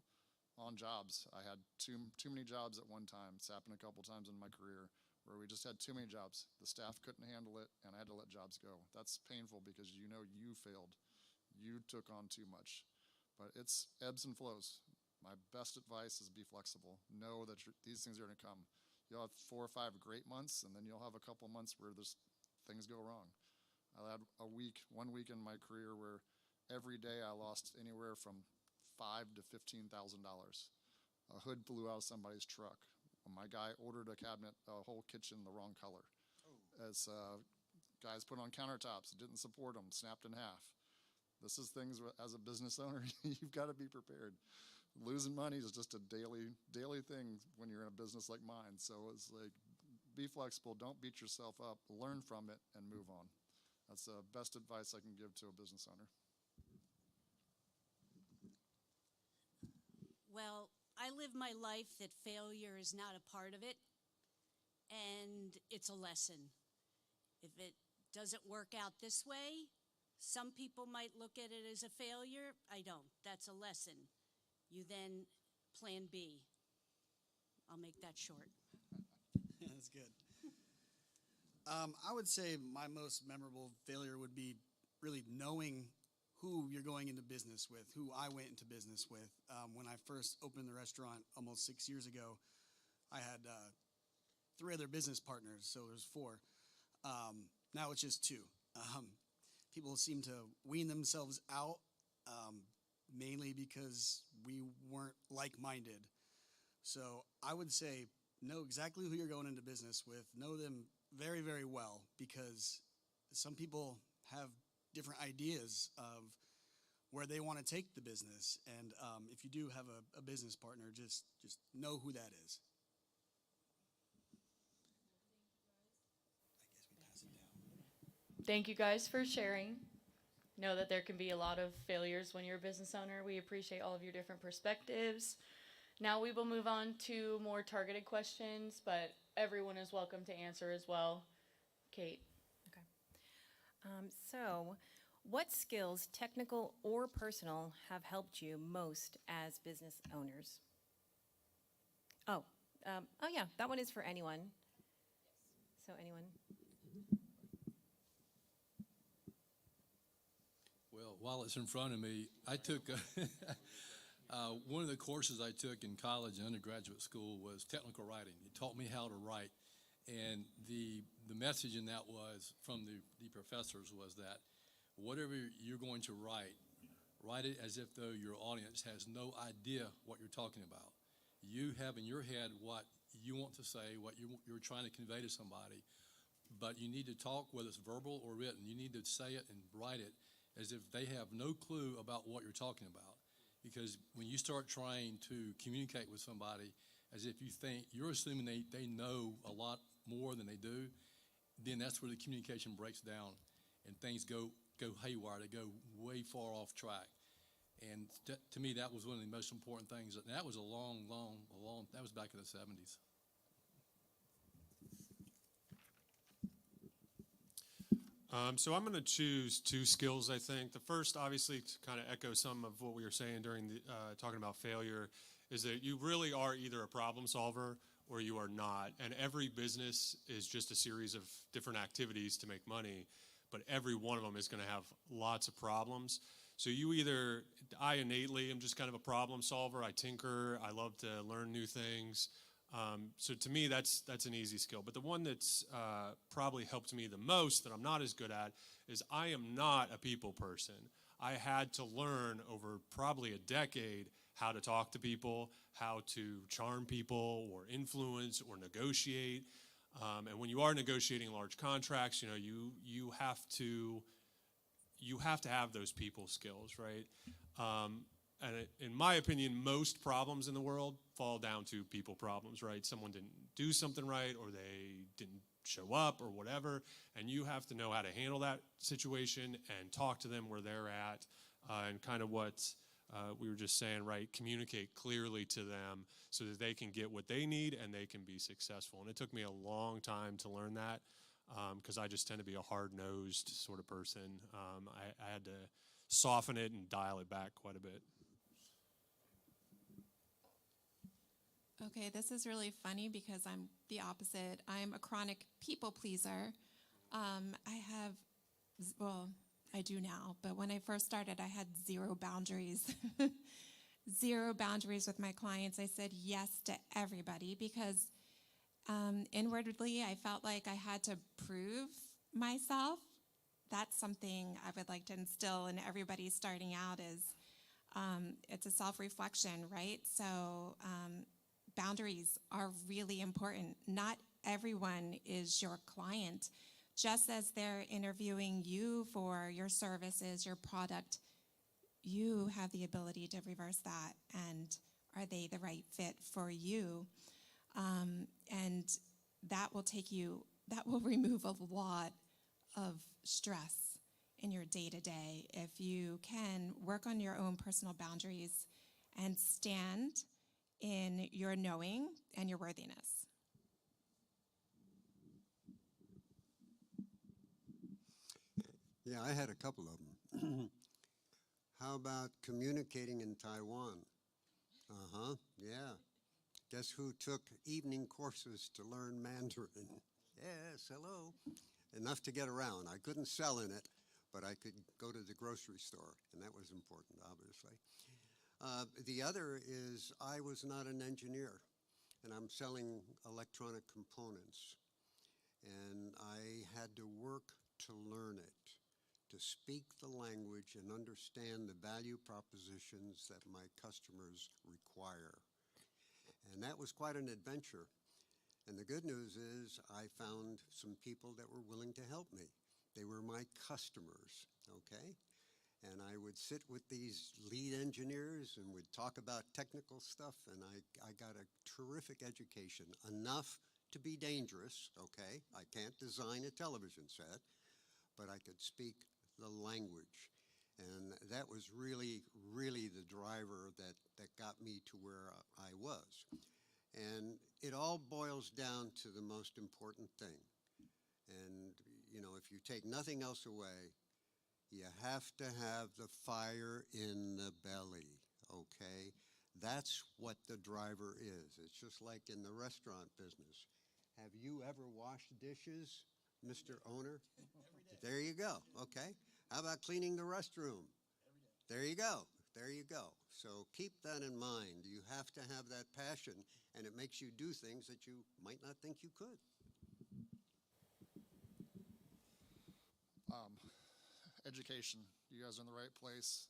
on jobs. I had too many jobs at one time. It's happened a couple times in my career where we just had too many jobs. The staff couldn't handle it, and I had to let jobs go. That's painful because you know you failed. You took on too much. But it's ebbs and flows. My best advice is be flexible. Know that these things are going to come. You'll have 4 or 5 great months, and then you'll have a couple months where things go wrong. I had 1 week in my career where every day I lost anywhere from $5,000 to $15,000. A hood flew out of somebody's truck. My guy ordered a whole kitchen the wrong color. As guys put on countertops, didn't support them, snapped in half. This is things as a business owner, you've got to be prepared. Losing money is just a daily thing when you're in a business like mine. So it's like, be flexible, don't beat yourself up, learn from it, and move on. That's the best advice I can give to a business owner. Well, I live my life that failure is not a part of it, and it's a lesson. If it doesn't work out this way, some people might look at it as a failure. I don't. That's a lesson. You then plan B. I'll make that short. That's good. I would say my most memorable failure would be really knowing who you're going into business with, who I went into business with. When I first opened the restaurant almost 6 years ago, I had 3 other business partners, so there's 4. Now it's just 2. People seem to wean themselves out, mainly because we weren't like-minded. So I would say know exactly who you're going into business with, know them very, very well, because some people have different ideas of where they want to take the business. And if you do have a business partner, just know who that is. I guess we pass it down. Thank you guys for sharing. Know that there can be a lot of failures when you're a business owner. We appreciate all of your different perspectives. Now we will move on to more targeted questions, but everyone is welcome to answer as well. Kate. So, what skills, technical or personal, have helped you most as business owners? Oh yeah, that one is for anyone. So anyone? Well, while it's in front of me, I took one of the courses I took in college and undergraduate school was technical writing. It taught me how to write, and the message in that was from the professors was that whatever you're going to write it as if though your audience has no idea what you're talking about. You have in your head what you want to say, what you're trying to convey to somebody, but you need to talk, whether it's verbal or written. You need to say it and write it as if they have no clue about what you're talking about. Because when you start trying to communicate with somebody as if you think, you're assuming they know a lot more than they do, then that's where the communication breaks down and things go haywire. They go way far off track. And to me, that was one of the most important things. And that was that was back in the 70s. So I'm going to choose two skills, I think. The first, obviously, to kind of echo some of what we were saying during the talking about failure, is that you really are either a problem solver or you are not. And every business is just a series of different activities to make money, but every one of them is going to have lots of problems. So I innately am just kind of a problem solver. I tinker. I love to learn new things. So to me, that's an easy skill. But the one that's probably helped me the most that I'm not as good at is I am not a people person. I had to learn over probably a decade how to talk to people, how to charm people or influence or negotiate. And when you are negotiating large contracts, you have to have those people skills, right? And in my opinion, most problems in the world fall down to people problems, right? Someone didn't do something right, or they didn't show up, or whatever, and you have to know how to handle that situation and talk to them where they're at, and kind of what we were just saying, right? Communicate clearly to them so that they can get what they need and they can be successful. And it took me a long time to learn that because I just tend to be a hard-nosed sort of person. I had to soften it and dial it back quite a bit. Okay, this is really funny because I'm the opposite. I'm a chronic people pleaser. I do now, but when I first started, I had zero boundaries. Zero boundaries with my clients. I said yes to everybody because inwardly I felt like I had to prove myself. That's something I would like to instill in everybody starting out is it's a self-reflection, right? So boundaries are really important. Not everyone is your client. Just as they're interviewing you for your services, your product, you have the ability to reverse that. And are they the right fit for you? And that will remove a lot of stress in your day-to-day if you can work on your own personal boundaries and stand in your knowing and your worthiness. Yeah, I had a couple of them. How about communicating in Taiwan? Yeah. Guess who took evening courses to learn Mandarin? Yes, hello. Enough to get around. I couldn't sell in it, but I could go to the grocery store, and that was important, obviously. The other is I was not an engineer, and I'm selling electronic components, and I had to work to learn it, to speak the language and understand the value propositions that my customers require. And that was quite an adventure. And the good news is I found some people that were willing to help me. They were my customers, okay? And I would sit with these lead engineers and we'd talk about technical stuff, and I got a terrific education, enough to be dangerous, okay? I can't design a television set, but I could speak the language. And that was really, really the driver that got me to where I was. And it all boils down to the most important thing. And, if you take nothing else away, you have to have the fire in the belly, okay? That's what the driver is. It's just like in the restaurant business. Have you ever washed dishes, Mr. Owner? There you go, okay? How about cleaning the restroom? There you go. There you go. So keep that in mind. You have to have that passion, and it makes you do things that you might not think you could. Education. You guys are in the right place.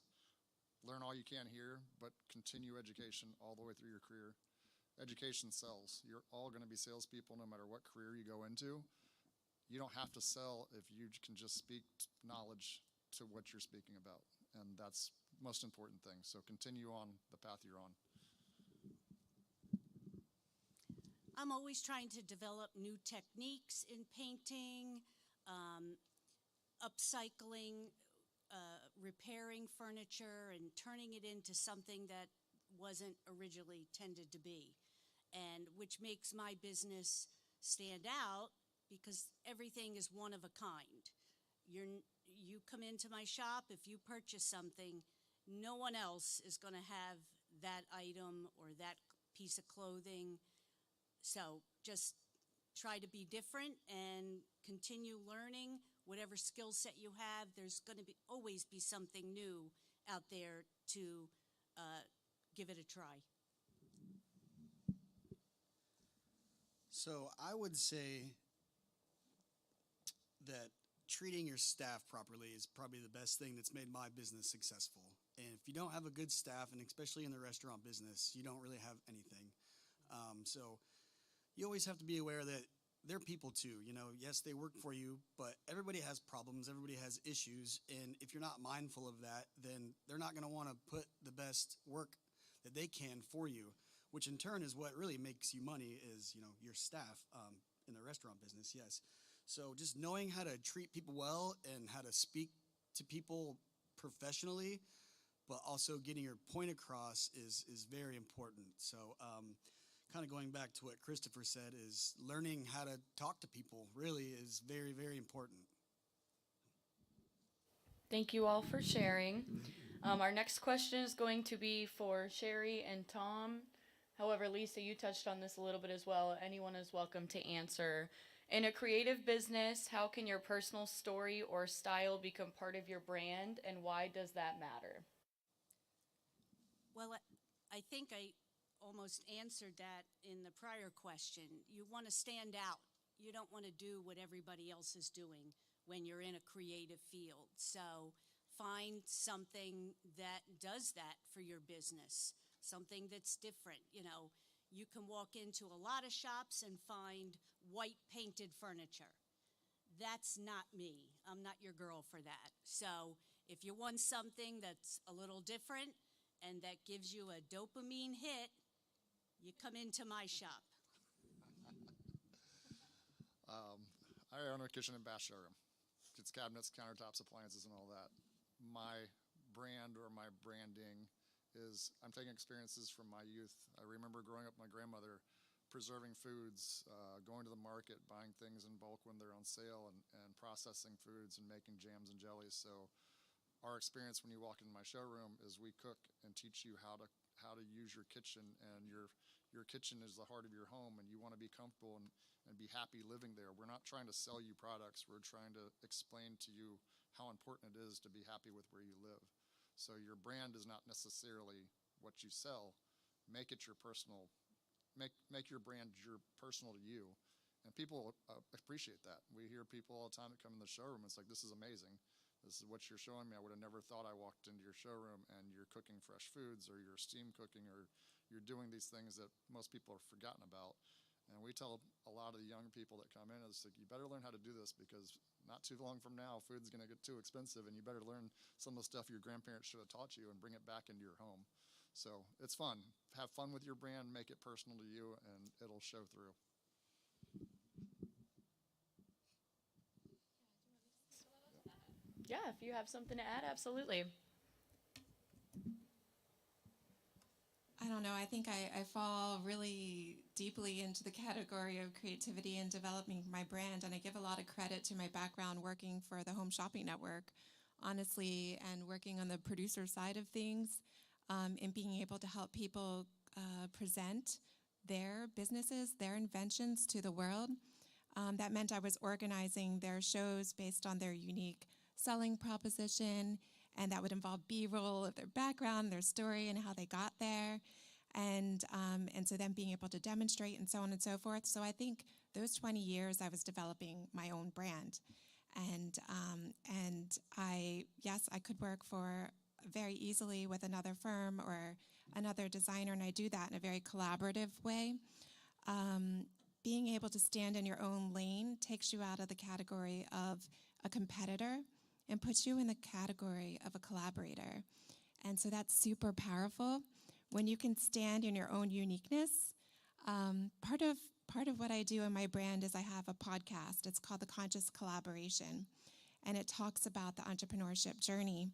Learn all you can here, but continue education all the way through your career. Education sells. You're all going to be salespeople no matter what career you go into. You don't have to sell if you can just speak knowledge to what you're speaking about. And that's the most important thing. So continue on the path you're on. I'm always trying to develop new techniques in painting, upcycling, repairing furniture and turning it into something that wasn't originally intended to be, and which makes my business stand out because everything is one of a kind. You come into my shop, if you purchase something, no one else is going to have that item or that piece of clothing. So just try to be different and continue learning whatever skill set you have. There's going to always be something new out there to give it a try. So I would say that treating your staff properly is probably the best thing that's made my business successful. And if you don't have a good staff, and especially in the restaurant business, you don't really have anything. So you always have to be aware that they're people too. You know, yes, they work for you, but everybody has problems. Everybody has issues. And if you're not mindful of that, then they're not going to want to put the best work that they can for you, which in turn is what really makes you money is, you know, your staff in the restaurant business. Yes. So just knowing how to treat people well and how to speak to people professionally, but also getting your point across is very important. So kind of going back to what Christopher said is learning how to talk to people really is very, very important. Thank you all for sharing. Our next question is going to be for Sherry and Tom. However, Lisa, you touched on this a little bit as well. Anyone is welcome to answer. In a creative business, how can your personal story or style become part of your brand, and why does that matter? Well, I think I almost answered that in the prior question. You want to stand out. You don't want to do what everybody else is doing when you're in a creative field. So find something that does that for your business, something that's different. You know, you can walk into a lot of shops and find white painted furniture. That's not me. I'm not your girl for that. So if you want something that's a little different and that gives you a dopamine hit, you come into my shop. I own a kitchen and bath showroom. It's cabinets, countertops, appliances, and all that. My brand or my branding is I'm taking experiences from my youth. I remember growing up with my grandmother preserving foods, going to the market, buying things in bulk when they're on sale, and processing foods and making jams and jellies. So our experience when you walk into my showroom is we cook and teach you how to use your kitchen, and your kitchen is the heart of your home, and you want to be comfortable and be happy living there. We're not trying to sell you products. We're trying to explain to you how important it is to be happy with where you live. So your brand is not necessarily what you sell. Make it your personal. Make your brand your personal to you, and people appreciate that. We hear people all the time that come in the showroom. It's like, this is amazing. This is what you're showing me. I would have never thought I walked into your showroom and you're cooking fresh foods, or you're steam cooking, or you're doing these things that most people have forgotten about. And we tell a lot of the young people that come in, it's like, you better learn how to do this, because not too long from now, food's going to get too expensive, and you better learn some of the stuff your grandparents should have taught you and bring it back into your home. So it's fun. Have fun with your brand, make it personal to you, and it'll show through. Yeah, if you have something to add, absolutely. I don't know. I think I fall really deeply into the category of creativity and developing my brand, and I give a lot of credit to my background working for the Home Shopping Network, honestly, and working on the producer side of things, and being able to help people present their businesses, their inventions to the world. That meant I was organizing their shows based on their unique selling proposition, and that would involve B-roll of their background, their story, and how they got there, and so then being able to demonstrate and so on and so forth. So I think those 20 years I was developing my own brand, and I could work for very easily with another firm or another designer, and I do that in a very collaborative way. Being able to stand in your own lane takes you out of the category of a competitor and puts you in the category of a collaborator. And so that's super powerful. When you can stand in your own uniqueness, part of what I do in my brand is I have a podcast. It's called The Conscious Collaboration, and it talks about the entrepreneurship journey.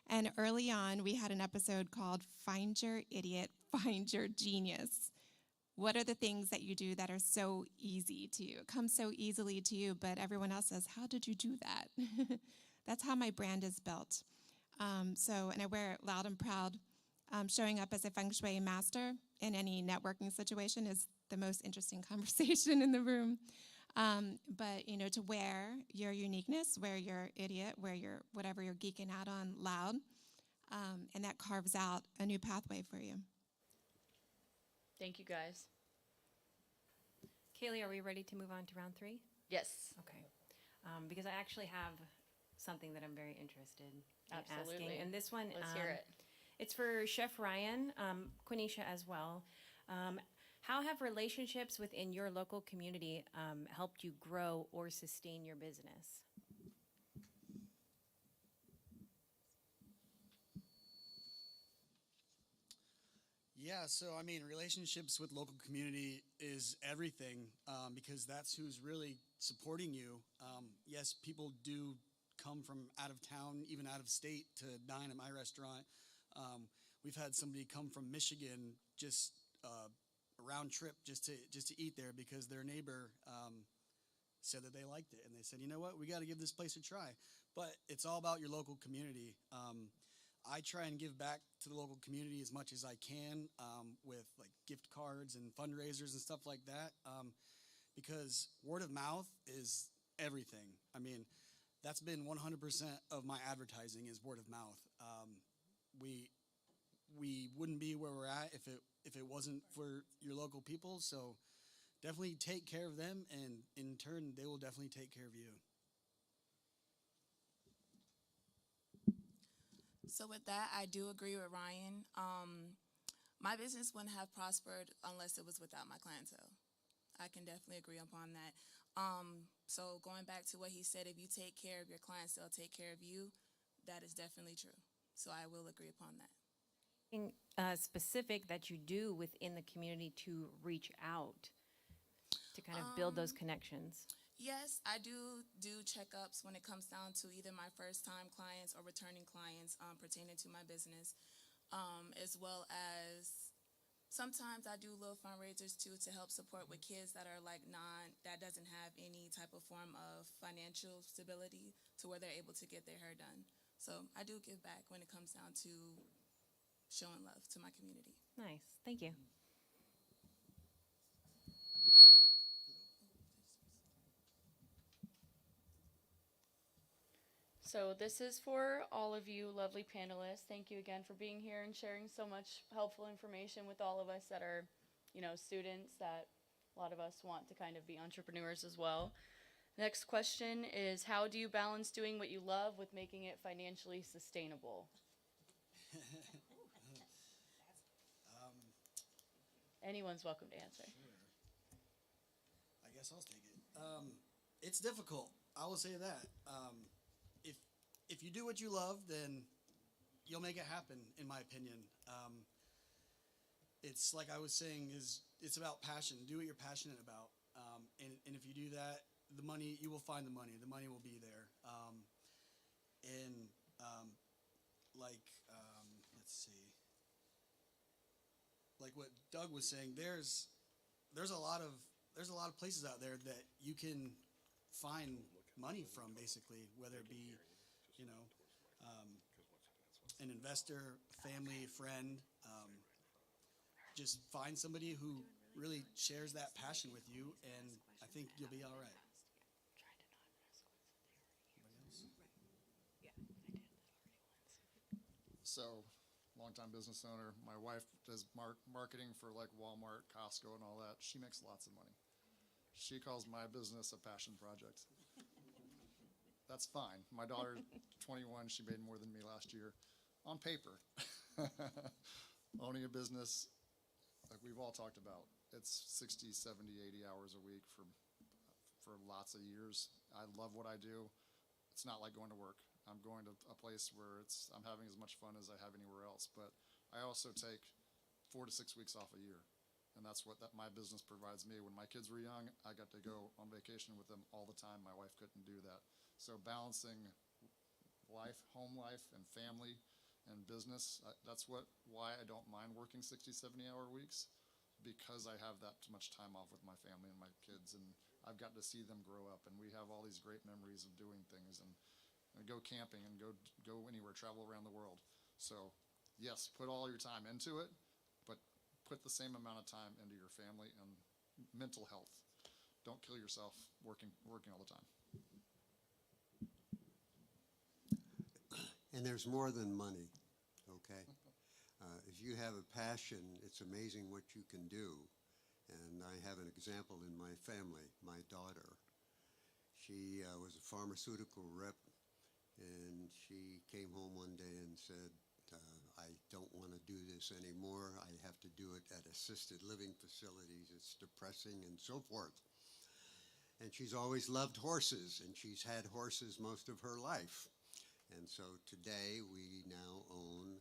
And early on, we had an episode called Find Your Idiot, Find Your Genius. What are the things that you do that are so easy to you? It comes so easily to you, but everyone else says, how did you do that? That's how my brand is built. And I wear it loud and proud. Showing up as a feng shui master in any networking situation is the most interesting conversation in the room. But, to wear your uniqueness, wear your idiot, wear your whatever you're geeking out on loud, and that carves out a new pathway for you. Thank you, guys. Kaylee, are we ready to move on to round 3? Yes. Okay. Because I actually have something that I'm very interested in Absolutely. asking. And this one, Let's hear it. It's for Chef Ryan, Quenisha as well. How have relationships within your local community helped you grow or sustain your business? Yeah, so relationships with local community is everything because that's who's really supporting you. Yes, people do come from out of town, even out of state, to dine at my restaurant. We've had somebody come from Michigan just a round trip just to eat there because their neighbor said that they liked it, and they said, you know what, we got to give this place a try. But it's all about your local community. I try and give back to the local community as much as I can with like gift cards and fundraisers and stuff like that because word of mouth is everything. That's been 100% of my advertising is word of mouth. We wouldn't be where we're at if it wasn't for your local people. So definitely take care of them, and in turn, they will definitely take care of you. So with that, I do agree with Ryan. My business wouldn't have prospered unless it was without my clientele. I can definitely agree upon that. So going back to what he said, if you take care of your clients, they'll take care of you. That is definitely true. So I will agree upon that. Specific that you do within the community to reach out, to kind of build those connections? Yes, I do checkups when it comes down to either my first-time clients or returning clients pertaining to my business, as well as sometimes I do little fundraisers too to help support with kids that are that doesn't have any type of form of financial stability to where they're able to get their hair done. So I do give back when it comes down to showing love to my community. Nice. Thank you. So this is for all of you lovely panelists. Thank you again for being here and sharing so much helpful information with all of us that are, students, that a lot of us want to kind of be entrepreneurs as well. Next question is, how do you balance doing what you love with making it financially sustainable? Anyone's welcome to answer. Sure. I guess I'll take it. It's difficult. I will say that. If you do what you love, then you'll make it happen, in my opinion. It's like I was saying, it's about passion. Do what you're passionate about. And if you do that, you will find the money. The money will be there. Let's see. Like what Doug was saying, there's a lot of places out there that you can find money from, basically, whether it be an investor, family, friend. Just find somebody who really shares that passion with you, and I think you'll be all right. So, longtime business owner. My wife does marketing for like Walmart, Costco, and all that. She makes lots of money. She calls my business a passion project. That's fine. My daughter, 21, she made more than me last year on paper. Owning a business, like we've all talked about, it's 60, 70, 80 hours a week for lots of years. I love what I do. It's not like going to work. I'm going to a place where I'm having as much fun as I have anywhere else. But I also take 4 to 6 weeks off a year. And that's what my business provides me. When my kids were young, I got to go on vacation with them all the time. My wife couldn't do that. So balancing life, home life, and family and business, that's why I don't mind working 60, 70-hour weeks, because I have that much time off with my family and my kids, and I've got to see them grow up. And we have all these great memories of doing things and go camping and go anywhere, travel around the world. So yes, put all your time into it, but put the same amount of time into your family and mental health. Don't kill yourself working all the time. And there's more than money, okay? If you have a passion, it's amazing what you can do. And I have an example in my family. My daughter, she was a pharmaceutical rep, and she came home one day and said, I don't want to do this anymore. I have to do it at assisted living facilities. It's depressing and so forth. And she's always loved horses, and she's had horses most of her life. And so today we now own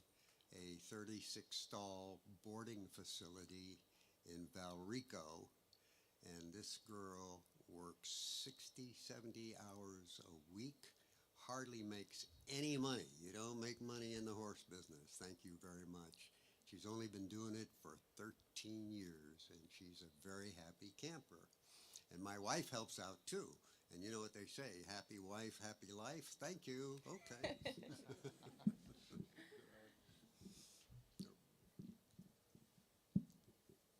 a 36-stall boarding facility in Valrico, and this girl works 60, 70 hours a week, hardly makes any money. You don't make money in the horse business. Thank you very much. She's only been doing it for 13 years, and she's a very happy camper. And my wife helps out too. And you know what they say, happy wife, happy life. Thank you. Okay.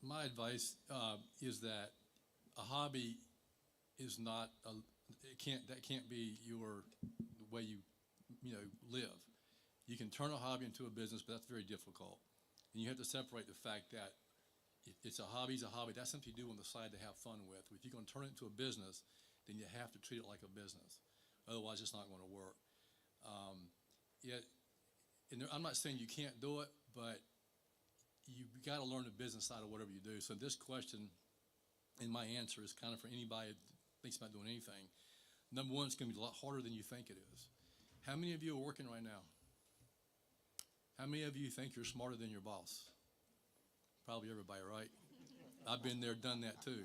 My advice is that a hobby is not that can't be the way you live. You can turn a hobby into a business, but that's very difficult. And you have to separate the fact that it's a hobby. That's something you do on the side to have fun with. If you're going to turn it into a business, then you have to treat it like a business. Otherwise, it's not going to work. I'm not saying you can't do it, but you've got to learn the business side of whatever you do. So this question, and my answer is kind of for anybody that thinks about doing anything. Number one, it's going to be a lot harder than you think it is. How many of you are working right now? How many of you think you're smarter than your boss? Probably everybody, right? I've been there, done that too.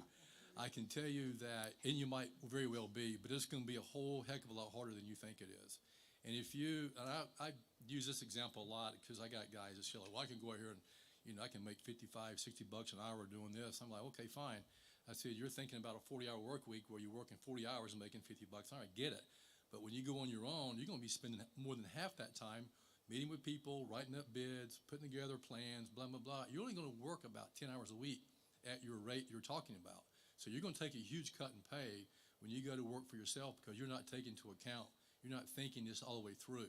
I can tell you that, and you might very well be, but it's going to be a whole heck of a lot harder than you think it is. And I use this example a lot because I got guys that say, like, well, I can go out here and, I can make $55, $60 an hour doing this. I'm like, okay, fine. I said, you're thinking about a 40-hour work week where you're working 40 hours and making $50. All right, get it. But when you go on your own, you're going to be spending more than half that time meeting with people, writing up bids, putting together plans, blah, blah, blah. You're only going to work about 10 hours a week at your rate you're talking about. So you're going to take a huge cut in pay when you go to work for yourself because you're not taking into account, you're not thinking this all the way through.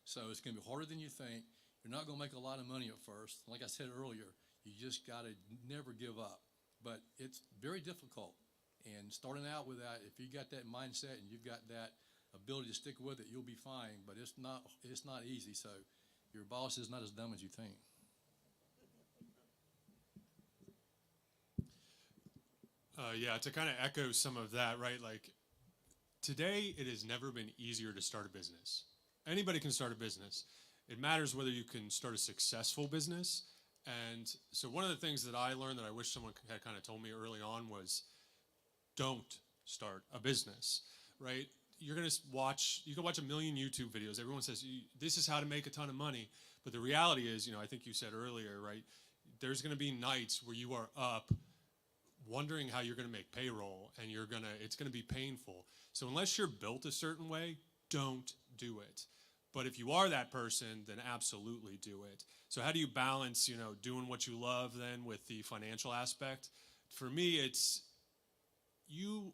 So it's going to be harder than you think. You're not going to make a lot of money at first. Like I said earlier, you just got to never give up. But it's very difficult. And starting out with that, if you got that mindset and you've got that ability to stick with it, you'll be fine. But it's not easy. So your boss is not as dumb as you think. To kind of echo some of that, right? Like today, it has never been easier to start a business. Anybody can start a business. It matters whether you can start a successful business. And so one of the things that I learned that I wish someone had kind of told me early on was don't start a business, right? You can watch a million YouTube videos. Everyone says, this is how to make a ton of money. But the reality is, I think you said earlier, right? There's going to be nights where you are up wondering how you're going to make payroll and it's going to be painful. So unless you're built a certain way, don't do it. But if you are that person, then absolutely do it. So how do you balance, doing what you love then with the financial aspect? For me, it's you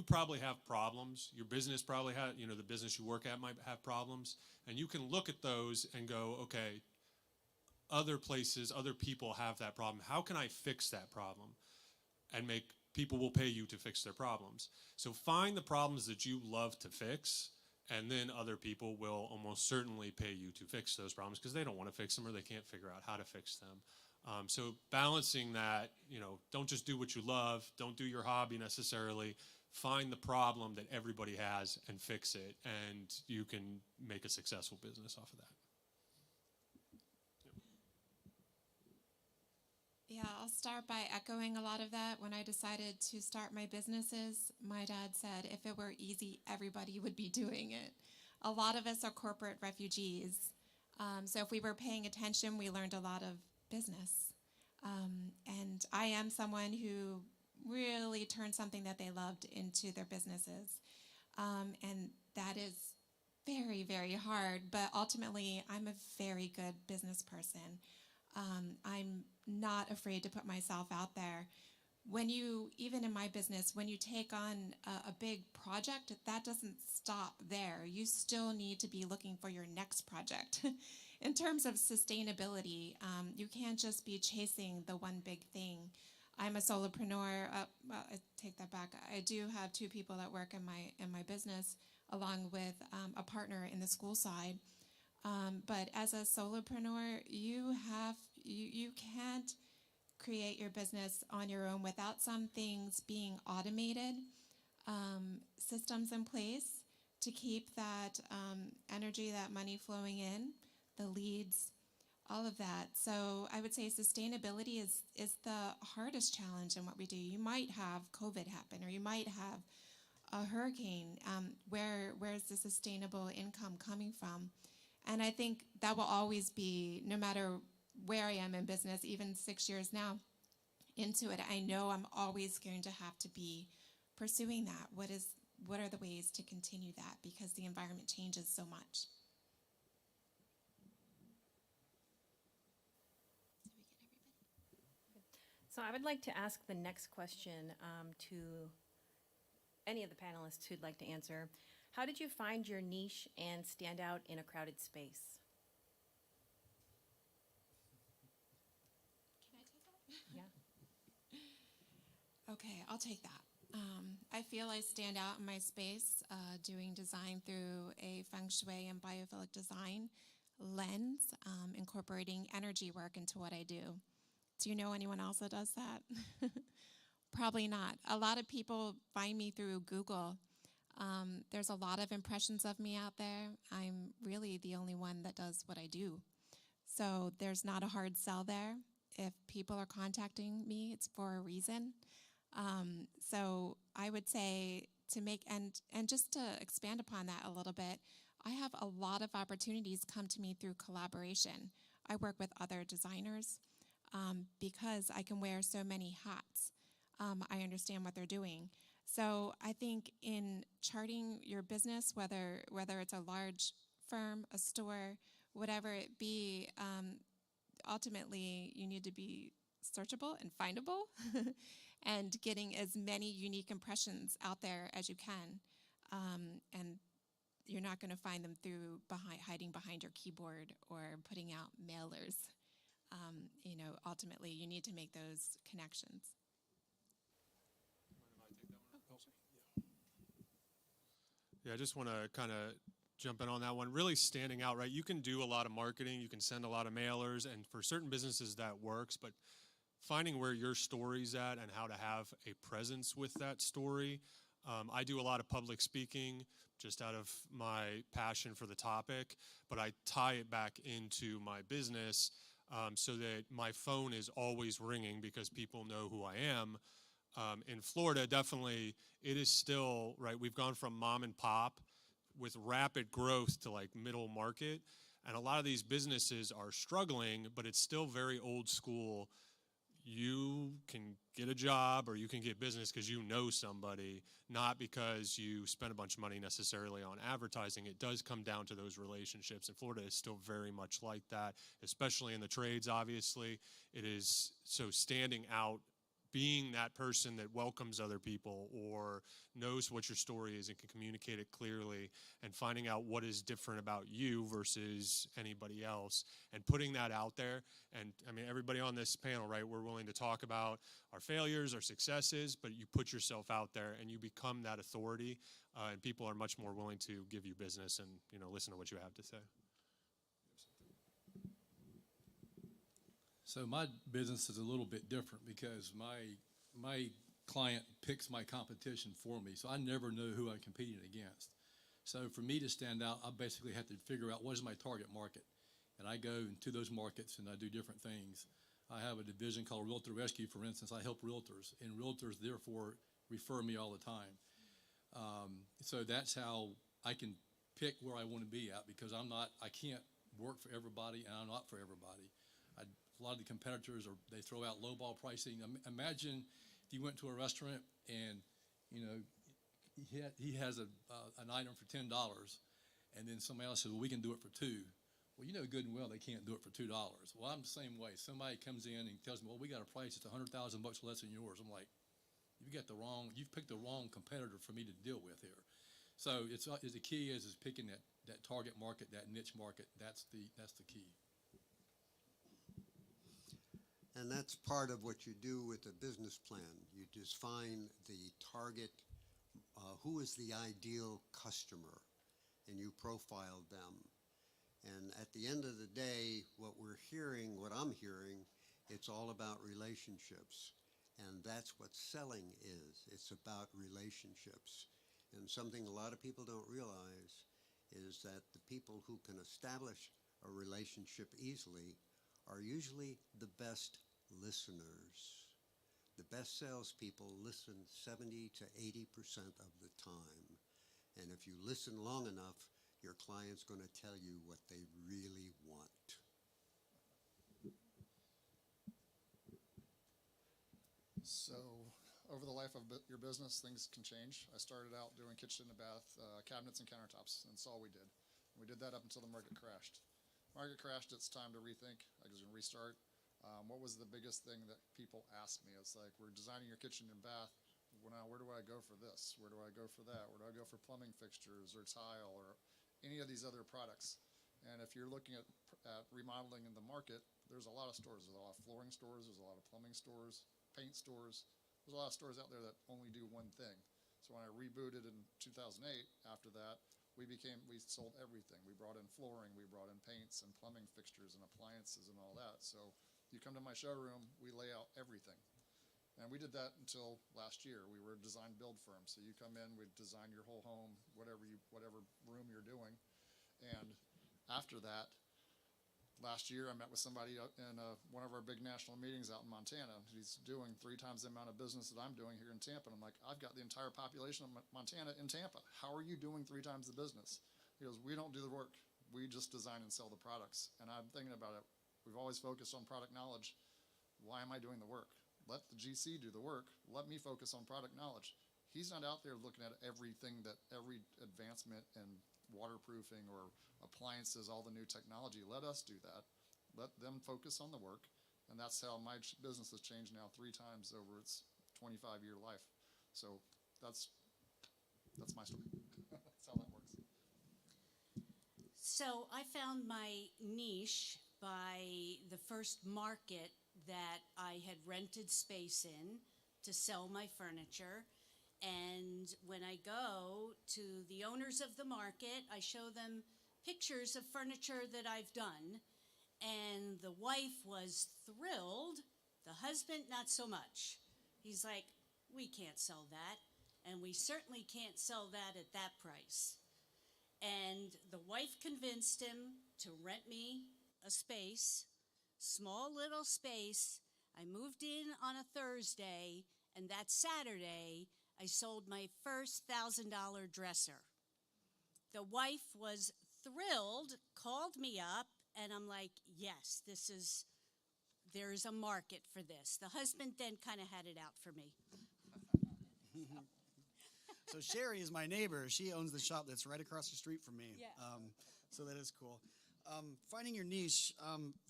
probably have problems. Your business probably has, the business you work at might have problems. And you can look at those and go, okay, other places, other people have that problem. How can I fix that problem? And people will pay you to fix their problems. So find the problems that you love to fix, and then other people will almost certainly pay you to fix those problems because they don't want to fix them or they can't figure out how to fix them. So balancing that, don't just do what you love, don't do your hobby necessarily. Find the problem that everybody has and fix it, and you can make a successful business off of that. Yeah, I'll start by echoing a lot of that. When I decided to start my businesses, my dad said if it were easy, everybody would be doing it. A lot of us are corporate refugees. So if we were paying attention, we learned a lot of business. And I am someone who really turned something that they loved into their businesses. And that is very, very hard. But ultimately, I'm a very good business person. I'm not afraid to put myself out there. Even in my business, when you take on a big project, that doesn't stop there. You still need to be looking for your next project. In terms of sustainability, you can't just be chasing the one big thing. I'm a solopreneur. Well, I take that back. I do have 2 people that work in my business, along with a partner in the school side. But as a solopreneur, you can't create your business on your own without some things being automated, systems in place to keep that energy, that money flowing in, the leads, all of that. So I would say sustainability is the hardest challenge in what we do. You might have COVID happen, or you might have a hurricane. Where's the sustainable income coming from? And I think that will always be, no matter where I am in business, even 6 years now into it, I know I'm always going to have to be pursuing that. What are the ways to continue that? Because the environment changes so much. So I would like to ask the next question to any of the panelists who'd like to answer. How did you find your niche and stand out in a crowded space? Can I take that? Yeah. Okay, I'll take that. I feel I stand out in my space doing design through a feng shui and biophilic design lens, incorporating energy work into what I do. Do you know anyone else that does that? Probably not. A lot of people find me through Google. There's a lot of impressions of me out there. I'm really the only one that does what I do. So there's not a hard sell there. If people are contacting me, it's for a reason. So I would say to make, and just to expand upon that a little bit, I have a lot of opportunities come to me through collaboration. I work with other designers because I can wear so many hats. I understand what they're doing. So I think in charting your business, whether it's a large firm, a store, whatever it be, ultimately you need to be searchable and findable and getting as many unique impressions out there as you can. And you're not going to find them through hiding behind your keyboard or putting out mailers. Ultimately you need to make those connections. Yeah, I just want to kind of jump in on that one. Really standing out, right? You can do a lot of marketing, you can send a lot of mailers, and for certain businesses that works, but finding where your story's at and how to have a presence with that story. I do a lot of public speaking just out of my passion for the topic, but I tie it back into my business so that my phone is always ringing because people know who I am. In Florida, definitely, it is still, right, we've gone from mom and pop with rapid growth to like middle market, and a lot of these businesses are struggling, but it's still very old school. You can get a job or you can get business because you know somebody, not because you spend a bunch of money necessarily on advertising. It does come down to those relationships, and Florida is still very much like that, especially in the trades, obviously. It is so standing out being that person that welcomes other people or knows what your story is and can communicate it clearly, and finding out what is different about you versus anybody else and putting that out there. And I mean, everybody on this panel, right, we're willing to talk about our failures, our successes, but you put yourself out there and you become that authority, and people are much more willing to give you business and, you know, listen to what you have to say. So my business is a little bit different because my client picks my competition for me, so I never know who I'm competing against. So for me to stand out, I basically have to figure out what is my target market, and I go into those markets and I do different things. I have a division called Realtor Rescue, for instance. I help realtors, and realtors therefore refer me all the time. So that's how I can pick where I want to be at, because I can't work for everybody, and I'm not for everybody. A lot of the competitors they throw out lowball pricing. Imagine if you went to a restaurant and, you know, he has an item for $10, and then somebody else says, well, we can do it for $2. Well, you know good and well they can't do it for $2. Well, I'm the same way. Somebody comes in and tells me, well, we got a price that's $100,000 less than yours. I'm like, you've picked the wrong competitor for me to deal with here. So the key is picking that target market, that niche market. That's the key. And that's part of what you do with a business plan. You just find the target, who is the ideal customer, and you profile them. And at the end of the day, what I'm hearing, it's all about relationships. And that's what selling is. It's about relationships. And something a lot of people don't realize is that the people who can establish a relationship easily are usually the best listeners. The best salespeople listen 70 to 80% of the time. And if you listen long enough, your client's going to tell you what they really want. So, over the life of your business, things can change. I started out doing kitchen and bath cabinets and countertops, and that's all we did. We did that up until the market crashed. Market crashed, it's time to rethink. I was going to restart. What was the biggest thing that people asked me? It's like, we're designing your kitchen and bath. Well, now, where do I go for this? Where do I go for that? Where do I go for plumbing fixtures or tile or any of these other products? And if you're looking at remodeling in the market, there's a lot of stores. There's a lot of flooring stores. There's a lot of plumbing stores, paint stores. There's a lot of stores out there that only do one thing. So when I rebooted in 2008, after that, we sold everything. We brought in flooring, we brought in paints and plumbing fixtures and appliances and all that. So you come to my showroom, we lay out everything. And we did that until last year. We were a design build firm. So you come in, we design your whole home, whatever room you're doing. And after that, last year I met with somebody in one of our big national meetings out in Montana. He's doing 3 times the amount of business that I'm doing here in Tampa. And I'm like, I've got the entire population of Montana in Tampa. How are you doing 3 times the business? He goes, we don't do the work. We just design and sell the products. And I'm thinking about it. We've always focused on product knowledge. Why am I doing the work? Let the GC do the work. Let me focus on product knowledge. He's not out there looking at every advancement in waterproofing or appliances, all the new technology. Let us do that. Let them focus on the work. And that's how my business has changed now 3 times over its 25-year life. So that's my story. That's how that works. So I found my niche by the first market that I had rented space in to sell my furniture. And when I go to the owners of the market, I show them pictures of furniture that I've done. And the wife was thrilled. The husband, not so much. He's like, we can't sell that. And we certainly can't sell that at that price. And the wife convinced him to rent me a space, small little space. I moved in on a Thursday, and that Saturday, I sold my first $1,000 dresser. The wife was thrilled, called me up, and I'm like, yes, there's a market for this. The husband then kind of had it out for me. So Sherry is my neighbor. She owns the shop that's right across the street from me. Yeah. So that is cool. Finding your niche,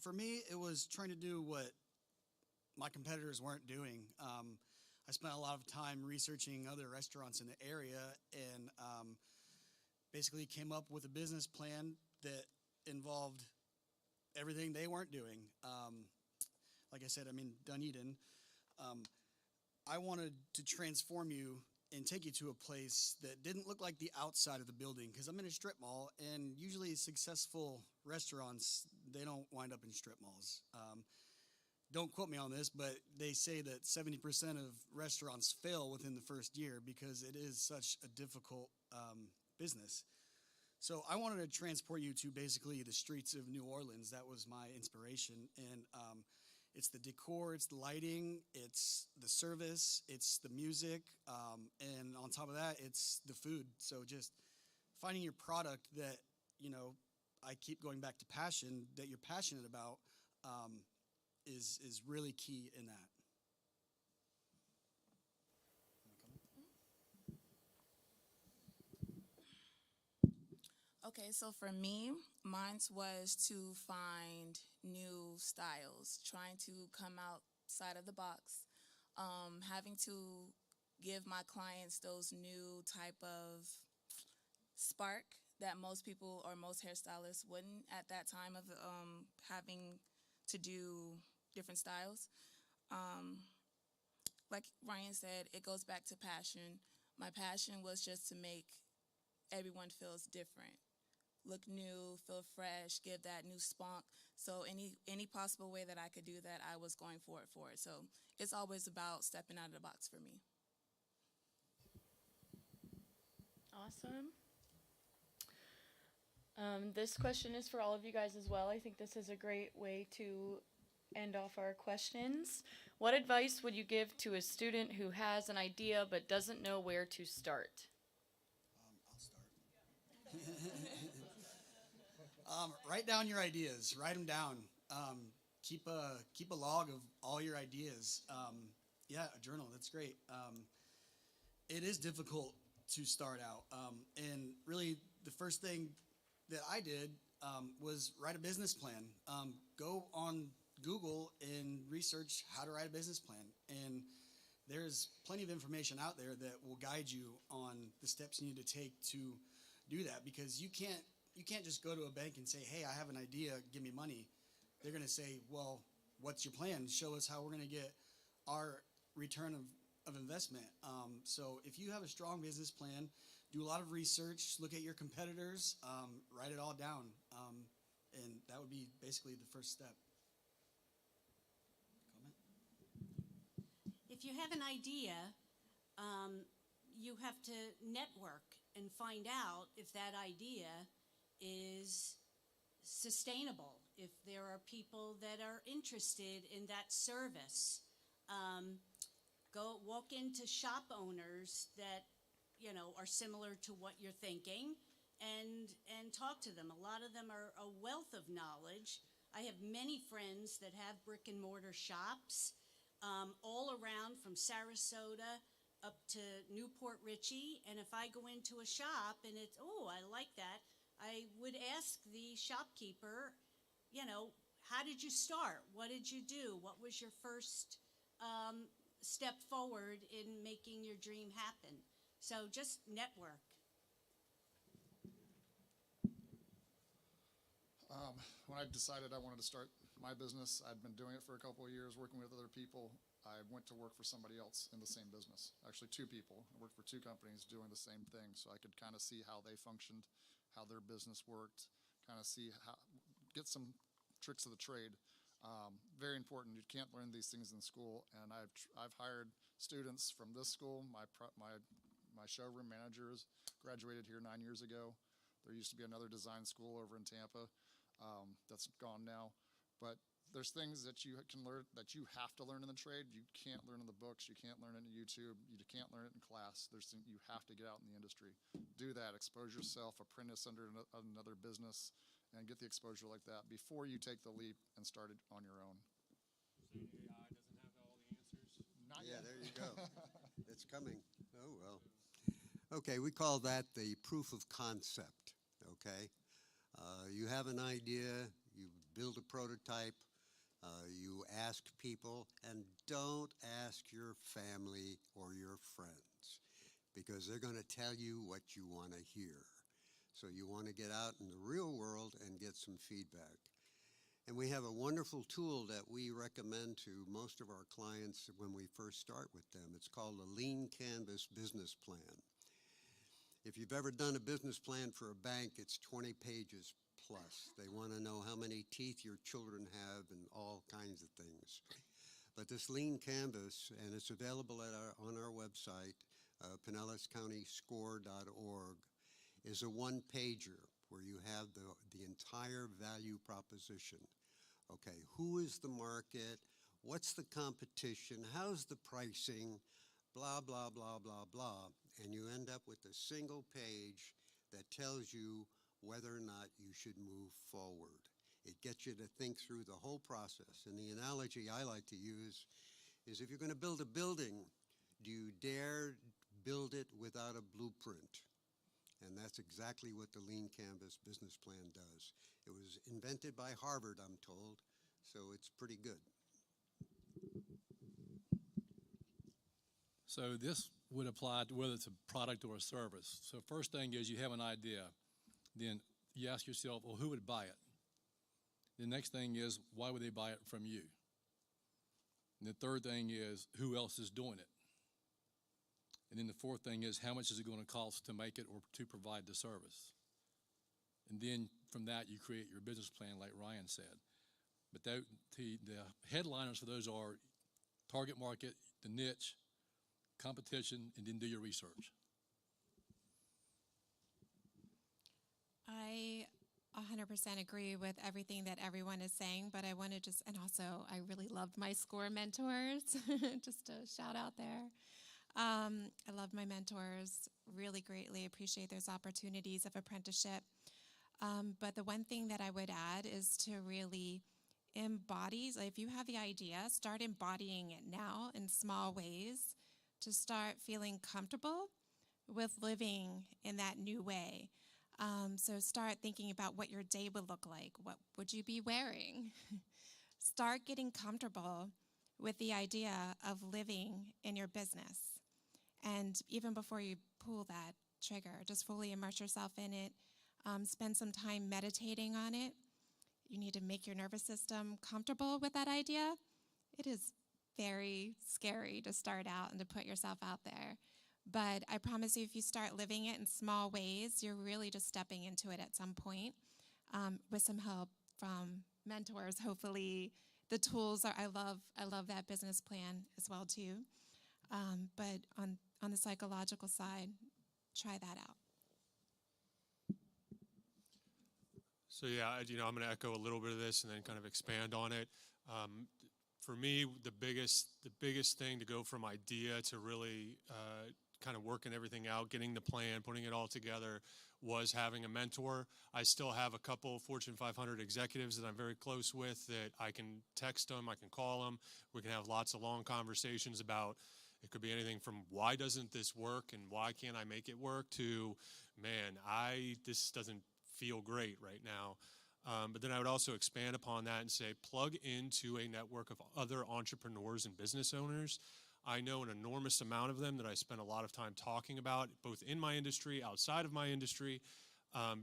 for me, it was trying to do what my competitors weren't doing. I spent a lot of time researching other restaurants in the area and basically came up with a business plan that involved everything they weren't doing. Like I said, I'm in Dunedin. I wanted to transform you and take you to a place that didn't look like the outside of the building, because I'm in a strip mall, and usually successful restaurants, they don't wind up in strip malls. Don't quote me on this, but they say that 70% of restaurants fail within the first year because it is such a difficult business. So I wanted to transport you to basically the streets of New Orleans. That was my inspiration. And it's the decor, it's the lighting, it's the service, it's the music, and on top of that, it's the food. So just finding your product that, you know, I keep going back to passion, that you're passionate about, is really key in that. Okay, so for me, mine was to find new styles, trying to come outside of the box, having to give my clients those new type of spark that most people or most hairstylists wouldn't at that time of having to do different styles. Like Ryan said, it goes back to passion. My passion was just to make everyone feels different, look new, feel fresh, give that new spunk. So any possible way that I could do that, I was going for it. So it's always about stepping out of the box for me. Awesome. This question is for all of you guys as well. I think this is a great way to end off our questions. What advice would you give to a student who has an idea but doesn't know where to start? I'll start. Write down your ideas. Write them down. Keep a log of all your ideas. Yeah, a journal. That's great. It is difficult to start out, and really the first thing that I did was write a business plan. Go on Google and research how to write a business plan, and there's plenty of information out there that will guide you on the steps you need to take to do that, because you can't just go to a bank and say, hey, I have an idea, give me money. They're going to say, well, what's your plan? Show us how we're going to get our return of investment. So if you have a strong business plan, do a lot of research, look at your competitors, write it all down, and that would be basically the first step. Comment? If you have an idea, you have to network and find out if that idea is sustainable, if there are people that are interested in that service. Go walk into shop owners that, you know, are similar to what you're thinking, and talk to them. A lot of them are a wealth of knowledge. I have many friends that have brick and mortar shops all around from Sarasota up to Newport Richey, and if I go into a shop and it's, oh, I like that, I would ask the shopkeeper, you know, how did you start? What did you do? What was your first step forward in making your dream happen? So just network. When I decided I wanted to start my business, I'd been doing it for a couple of years, working with other people. I went to work for somebody else in the same business. Actually, two people. I worked for two companies doing the same thing, so I could kind of see how they functioned, how their business worked, kind of see how, get some tricks of the trade. Very important. You can't learn these things in school, and I've hired students from this school. My showroom managers graduated here 9 years ago. There used to be another design school over in Tampa that's gone now, but there's things that you can learn, that you have to learn in the trade. You can't learn in the books. You can't learn it in YouTube. You can't learn it in class. There's things you have to get out in the industry. Do that. Expose yourself. Apprentice under another business, and get the exposure like that before you take the leap and start it on your own. Saying AI doesn't have all the answers? Not Yeah, yet. there you go. It's coming. Oh, well. Okay, we call that the proof of concept, okay? You have an idea, you build a prototype, You ask people, and don't ask your family or your friends, because they're going to tell you what you want to hear. So you want to get out in the real world and get some feedback. And we have a wonderful tool that we recommend to most of our clients when we first start with them. It's called a Lean Canvas Business Plan. If you've ever done a business plan for a bank, it's 20 pages plus. They want to know how many teeth your children have and all kinds of things. But this Lean Canvas, and it's available on our website, PinellasCountyScore.org, is a one-pager where you have the entire value proposition. Okay, who is the market? What's the competition? How's the pricing? Blah, blah, blah, blah, blah. And you end up with a single page that tells you whether or not you should move forward. It gets you to think through the whole process. And the analogy I like to use is, if you're going to build a building, do you dare build it without a blueprint? And that's exactly what the Lean Canvas business plan does. It was invented by Harvard, I'm told, so it's pretty good. So this would apply to whether it's a product or a service. So first thing is, you have an idea. Then you ask yourself, well, who would buy it? The next thing is, why would they buy it from you? And the third thing is, who else is doing it? And then the fourth thing is, how much is it going to cost to make it or to provide the service? And then from that, you create your business plan, like Ryan said. But the headliners for those are target market, the niche, competition, and then do your research. I 100% agree with everything that everyone is saying, but I want to and also I really loved my SCORE mentors, just a shout out there. I love my mentors, really greatly appreciate those opportunities of apprenticeship. But the one thing that I would add is to really embody, like, if you have the idea, start embodying it now in small ways to start feeling comfortable with living in that new way. So start thinking about what your day would look like. What would you be wearing? Start getting comfortable with the idea of living in your business. And even before you pull that trigger, just fully immerse yourself in it. Spend some time meditating on it. You need to make your nervous system comfortable with that idea. It is very scary to start out and to put yourself out there. But I promise you, if you start living it in small ways, you're really just stepping into it at some point, with some help from mentors. Hopefully, the tools are. I love that business plan as well too. But on the psychological side, try that out. So yeah, I'm going to echo a little bit of this and then kind of expand on it. For me, the biggest thing to go from idea to really kind of working everything out, getting the plan, putting it all together, was having a mentor. I still have a couple Fortune 500 executives that I'm very close with that I can text them, I can call them. We can have lots of long conversations about, it could be anything from why doesn't this work and why can't I make it work to, man, this doesn't feel great right now. But then I would also expand upon that and say, plug into a network of other entrepreneurs and business owners. I know an enormous amount of them that I spend a lot of time talking about, both in my industry, outside of my industry,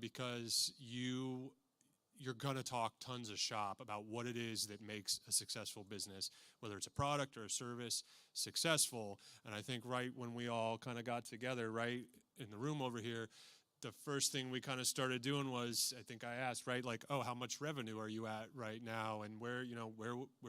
because you're going to talk tons of shop about what it is that makes a successful business, whether it's a product or a service, successful. And I think right when we all kind of got together, right in the room over here, the first thing we kind of started doing was, I think I asked, right, like, oh, how much revenue are you at right now? And where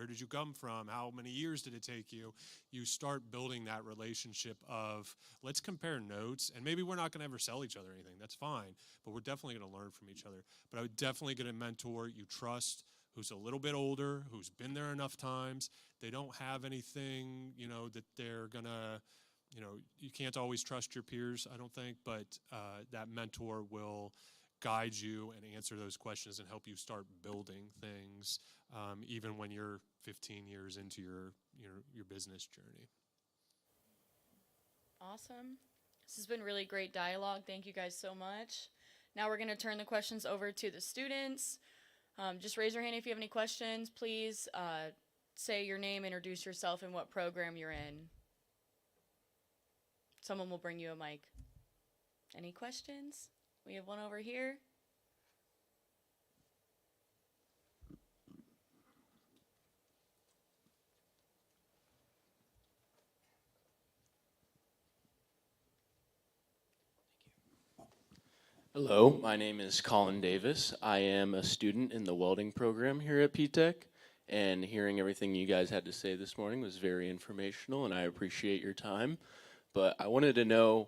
did you come from? How many years did it take you? You start building that relationship of, let's compare notes. And maybe we're not going to ever sell each other anything. That's fine. But we're definitely going to learn from each other. But I would definitely get a mentor you trust, who's a little bit older, who's been there enough times. They don't have anything, that they're going to, you can't always trust your peers, I don't think, but that mentor will guide you and answer those questions and help you start building things, even when you're 15 years into your business journey. Awesome. This has been really great dialogue. Thank you guys so much. Now we're going to turn the questions over to the students. Just raise your hand if you have any questions. Please say your name, introduce yourself, and what program you're in. Someone will bring you a mic. Any questions? We have one over here. Hello, my name is Colin Davis. I am a student in the welding program here at PTech, and hearing everything you guys had to say this morning was very informational, and I appreciate your time. But I wanted to know,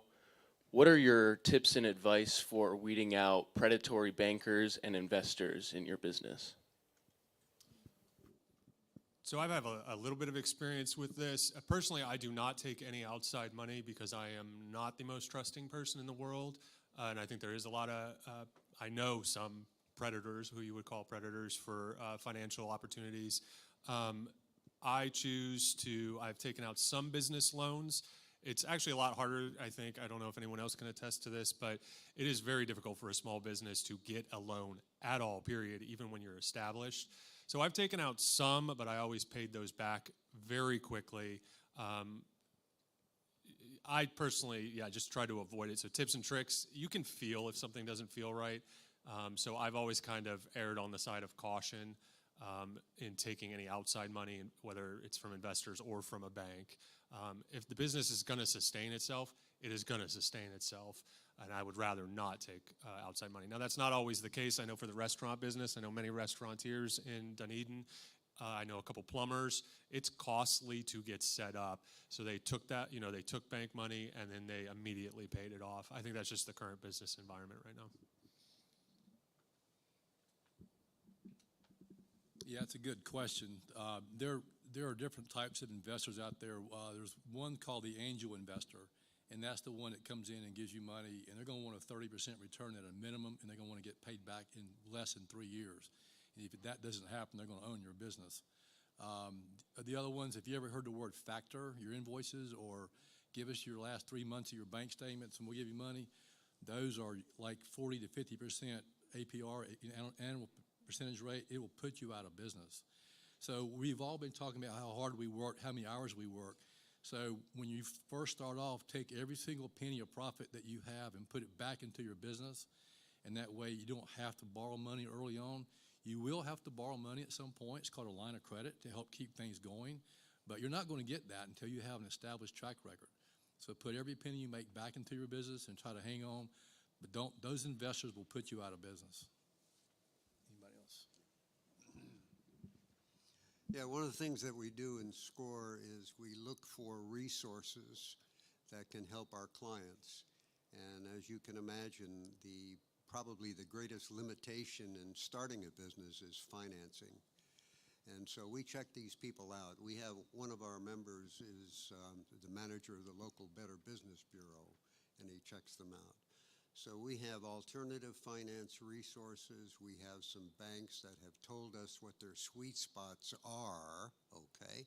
what are your tips and advice for weeding out predatory bankers and investors in your business? So I have a little bit of experience with this. Personally, I do not take any outside money because I am not the most trusting person in the world. And I think there is a lot of, I know some predators, who you would call predators, for financial opportunities. I've taken out some business loans. It's actually a lot harder, I think. I don't know if anyone else can attest to this, but it is very difficult for a small business to get a loan at all, period, even when you're established. So I've taken out some, but I always paid those back very quickly. I personally, just try to avoid it. So tips and tricks, you can feel if something doesn't feel right. So I've always kind of erred on the side of caution in taking any outside money, whether it's from investors or from a bank. If the business is going to sustain itself, it is going to sustain itself. And I would rather not take outside money. Now, that's not always the case. I know for the restaurant business, I know many restaurateurs in Dunedin. I know a couple plumbers. It's costly to get set up. So they took that, they took bank money and then they immediately paid it off. I think that's just the current business environment right now. Yeah, it's a good question. There are different types of investors out there. There's one called the angel investor, and that's the one that comes in and gives you money, and they're going to want a 30% return at a minimum, and they're going to want to get paid back in less than 3 years. And if that doesn't happen, they're going to own your business. The other ones, if you ever heard the word factor your invoices or give us your last 3 months of your bank statements and we'll give you money, those are like 40 to 50% APR, annual percentage rate. It will put you out of business. So we've all been talking about how hard we work, how many hours we work. So when you first start off, take every single penny of profit that you have and put it back into your business. And that way you don't have to borrow money early on. You will have to borrow money at some point. It's called a line of credit to help keep things going. But you're not going to get that until you have an established track record. So put every penny you make back into your business and try to hang on. But those investors will put you out of business. Anybody else? Yeah, one of the things that we do in SCORE is we look for resources that can help our clients. And as you can imagine, probably the greatest limitation in starting a business is financing. And so we check these people out. We have one of our members is the manager of the local Better Business Bureau, and he checks them out. So we have alternative finance resources. We have some banks that have told us what their sweet spots are, okay?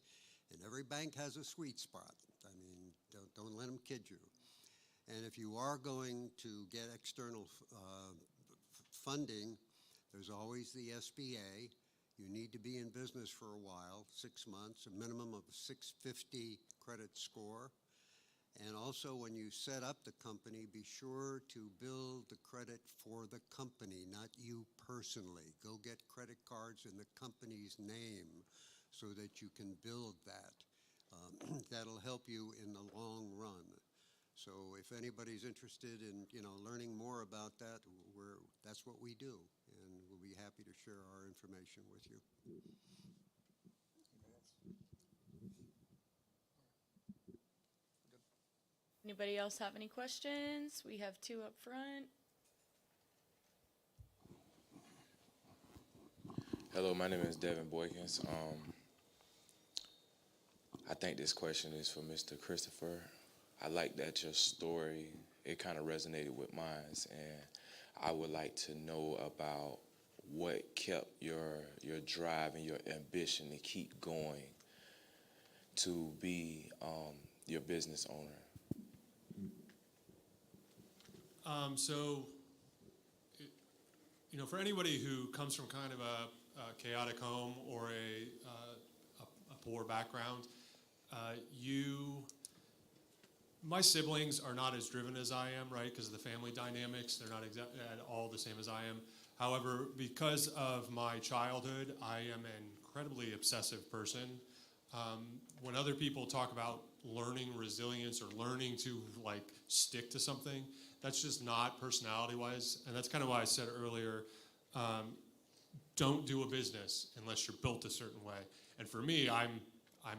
And every bank has a sweet spot. I mean, don't let them kid you. And if you are going to get external funding, there's always the SBA. You need to be in business for a while, 6 months, a minimum of 650 credit score. And also when you set up the company, be sure to build the credit for the company, not you personally. Go get credit cards in the company's name so that you can build that. That'll help you in the long run. So if anybody's interested in, learning more about that, that's what we do, and we'll be happy to share our information with you. Anybody else have any questions? We have 2 up front. Hello, my name is Devin Boykins. I think this question is for Mr. Christopher. I like that your story, it kind of resonated with mine, and I would like to know about what kept your drive and your ambition to keep going to be your business owner. for anybody who comes from kind of a chaotic home or a poor background, my siblings are not as driven as I am, right? Because of the family dynamics, they're not at all the same as I am. However, because of my childhood, I am an incredibly obsessive person. When other people talk about learning resilience or learning to stick to something, that's just not personality-wise. And that's kind of why I said earlier, don't do a business unless you're built a certain way. And for me, I'm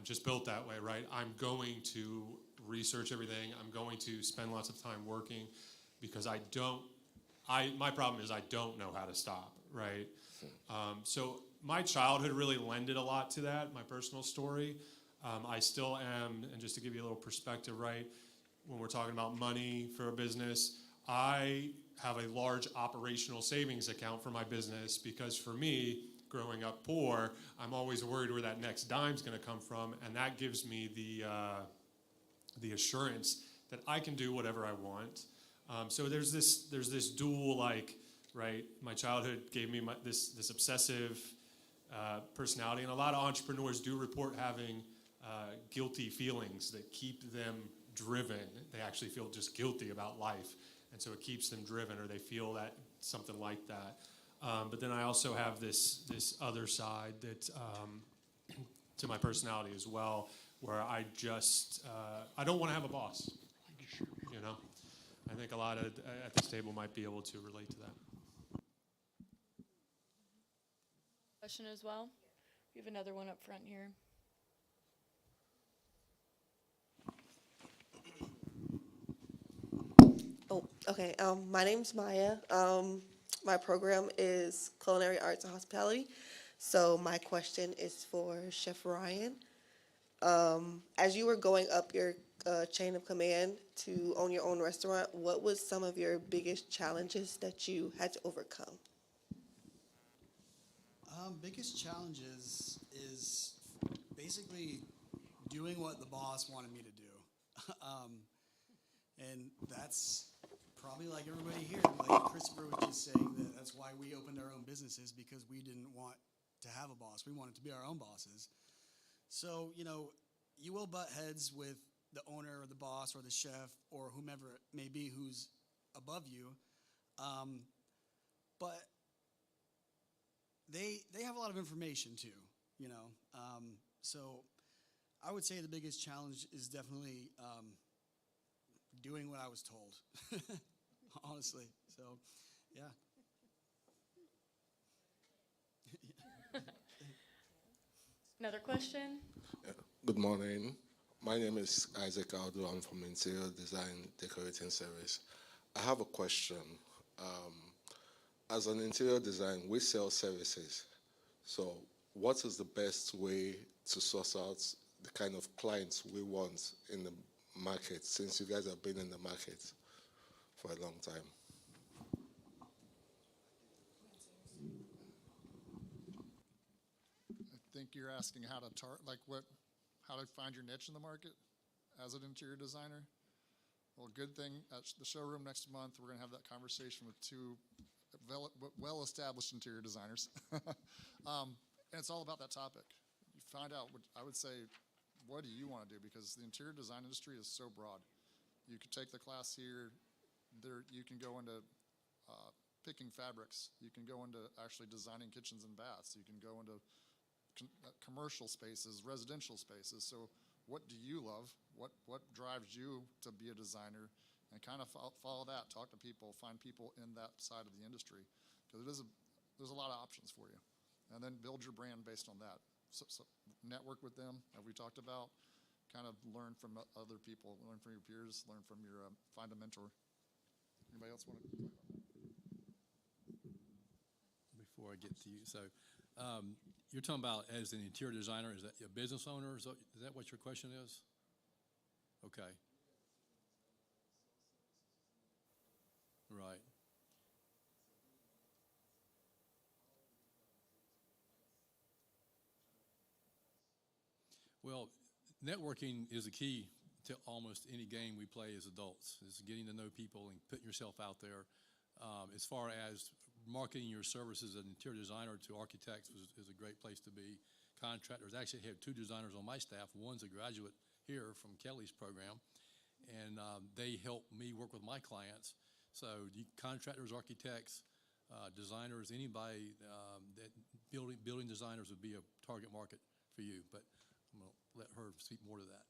just built that way, right? I'm going to research everything. I'm going to spend lots of time working because my problem is I don't know how to stop, right? So my childhood really lended a lot to that, my personal story. I still am, and just to give you a little perspective, right, when we're talking about money for a business, I have a large operational savings account for my business because for me, growing up poor, I'm always worried where that next dime's going to come from, and that gives me the assurance that I can do whatever I want. So there's this dual, right? My childhood gave me this obsessive personality, and a lot of entrepreneurs do report having guilty feelings that keep them driven. They actually feel just guilty about life, and so it keeps them driven, or they feel that something like that. But then I also have this other side that to my personality as well, where I don't want to have a boss. I think a lot at this table might be able to relate to that. Question as well. We have another one up front here. Oh, okay. My name's Maya. My program is Culinary Arts and Hospitality. So my question is for Chef Ryan. As you were going up your chain of command to own your own restaurant, what was some of your biggest challenges that you had to overcome? Biggest challenges is basically doing what the boss wanted me to do. And that's probably like everybody here, like Christopher was just saying, that's why we opened our own businesses, because we didn't want to have a boss. We wanted to be our own bosses. So, you will butt heads with the owner or the boss or the chef or whomever it may be who's above you. But they have a lot of information too, So I would say the biggest challenge is definitely doing what I was told, honestly. So, yeah. Another question? Good morning. My name is Isaac Aldo. I'm from Interior Design Decorating Service. I have a question. As an interior design, we sell services. So what is the best way to source out the kind of clients we want in the market, since you guys have been in the market for a long time? I think you're asking how to how to find your niche in the market as an interior designer. Well, good thing at the showroom next month, we're going to have that conversation with two well-established interior designers. And it's all about that topic. You find out, I would say, what do you want to do? Because the interior design industry is so broad. You could take the class here. You can go into picking fabrics. You can go into actually designing kitchens and baths. You can go into commercial spaces, residential spaces. So what do you love? What drives you to be a designer? And kind of follow that, talk to people, find people in that side of the industry. Because there's a lot of options for you. And then build your brand based on that. So network with them, as we talked about. Kind of learn from other people, learn from your peers, learn from find a mentor. Anybody else want to talk about that? Before I get to you, so you're talking about as an interior designer, is that a business owner? Is that what your question is? Okay. Right. Well, networking is a key to almost any game we play as adults. Is getting to know people and putting yourself out there. As far as marketing your services as an interior designer to architects is a great place to be. Contractors, actually have 2 designers on my staff. One's a graduate here from Kelly's program, and they help me work with my clients. So contractors, architects, designers, anybody that building designers would be a target market for you. But I'm going to let her speak more to that.